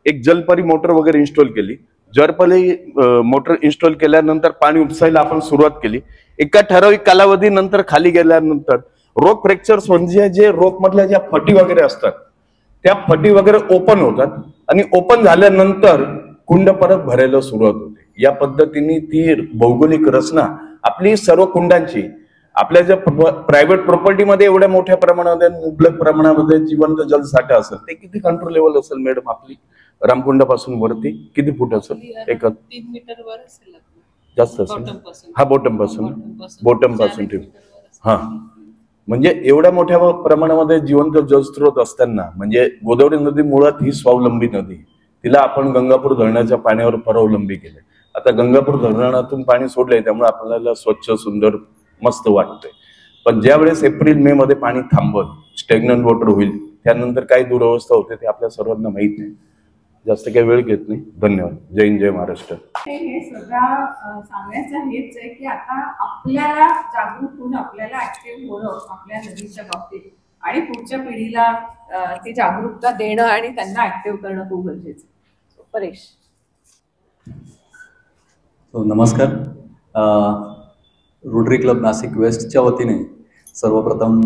एक जलपरी मोटर वगैरे इन्स्टॉल केली. जलपरी मोटर इन्स्टॉल केल्यानंतर पाणी उपसायला आपण सुरुवात केली. एका ठराविक कालावधीनंतर खाली गेल्यानंतर रॉक फ्रॅक्चर्स म्हणजे जे रॉक मधल्या ज्या फटी वगैरे असतात त्या फटी वगैरे ओपन होतात आणि ओपन झाल्यानंतर कुंड परत भरायला सुरुवात होते. या पद्धतीने ती भौगोलिक रचना आपली सर्व कुंडांची, आपल्या ज्या प्रायव्हेट प्रॉपर्टीमध्ये एवढ्या मोठ्या प्रमाणामध्ये मुबलक प्रमाणामध्ये जिवंत जलसाठा असेल, ते किती कंट्रोल लेवल असेल मॅडम आपली रामकुंडापासून वरती किती फूट असेल? 3 मीटर वर असेल, जास्त असेल. हा बॉटम पासून ठेव. हा म्हणजे एवढ्या मोठ्या प्रमाणामध्ये जिवंत जलस्रोत असताना, म्हणजे गोदावरी नदी मुळात ही स्वावलंबी नदी, तिला आपण गंगापूर धरणाच्या पाण्यावर परावलंबी केले. आता गंगापूर धरणातून पाणी सोडलंय त्यामुळे आपल्याला स्वच्छ सुंदर मस्त वाटतंय. पण ज्या वेळेस एप्रिल मे मध्ये पाणी थांबल, स्टॅग्नंट वॉटर होईल, त्यानंतर काय दुरवस्था होते ते आपल्या सर्वांना माहित नाही. जास्त काही वेळ घेत नाही. धन्यवाद. जय हिंद, जय महाराष्ट्र. हे सगळं सांगायचं हेच आहे की आता आपल्याला जागरूक होऊन आपल्याला ऍक्टिव्ह होणं आपल्या नदीच्या बाबतीत आणि पुढच्या पिढीला ती जागरूकता देणं आणि त्यांना ऍक्टिव्ह करणं खूप गरजेचं आहे. परेश. नमस्कार. रोटरी क्लब नाशिक वेस्टच्या वतीने सर्वप्रथम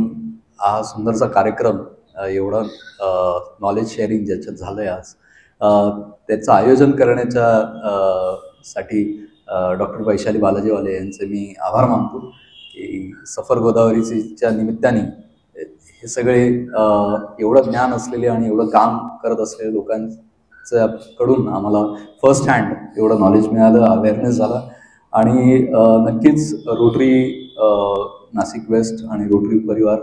हा सुंदरसा कार्यक्रम, एवढं नॉलेज शेअरिंग ज्याच्यात झालंय आज, त्याचं आयोजन करण्याच्या साठी डॉक्टर वैशाली बालाजीवाले यांचे मी आभार मानतो की सफर गोदावरीच्या निमित्ताने हे सगळे एवढं ज्ञान असलेले आणि एवढं काम करत असलेल्या लोकांच्या कडून आम्हाला फर्स्ट हँड एवढं नॉलेज मिळालं, अवेअरनेस झाला. आणि नक्कीच रोटरी नाशिक वेस्ट आणि रोटरी परिवार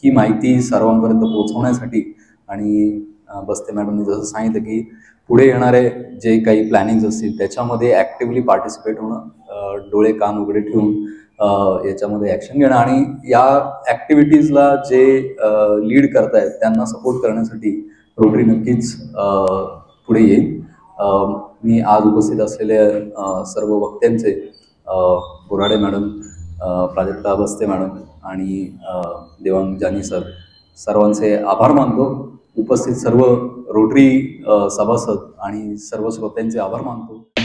ही माहिती सर्वांपर्यंत पोहोचवण्यासाठी आणि बस्ते मॅडमने जसं सांगितलं की पुढे येणारे जे काही प्लॅनिंग्स असतील त्याच्यामध्ये ॲक्टिव्हली पार्टिसिपेट होणं, डोळे कान उघडे ठेवून याच्यामध्ये ॲक्शन घेणं आणि या ॲक्टिव्हिटीजला जे लीड करतायत त्यांना सपोर्ट करण्यासाठी रोटरी नक्कीच पुढे येईल. मी आज उपस्थित असलेल्या सर्व वक्त्यांचे, बोराडे मॅडम, प्राजक्ता बस्ते मॅडम आणि देवांग जानी सर, सर्वांचे आभार मानतो. उपस्थित सर्व रोटरी सभासद आणि सर्व श्रोत्यांचे आभार मानतो.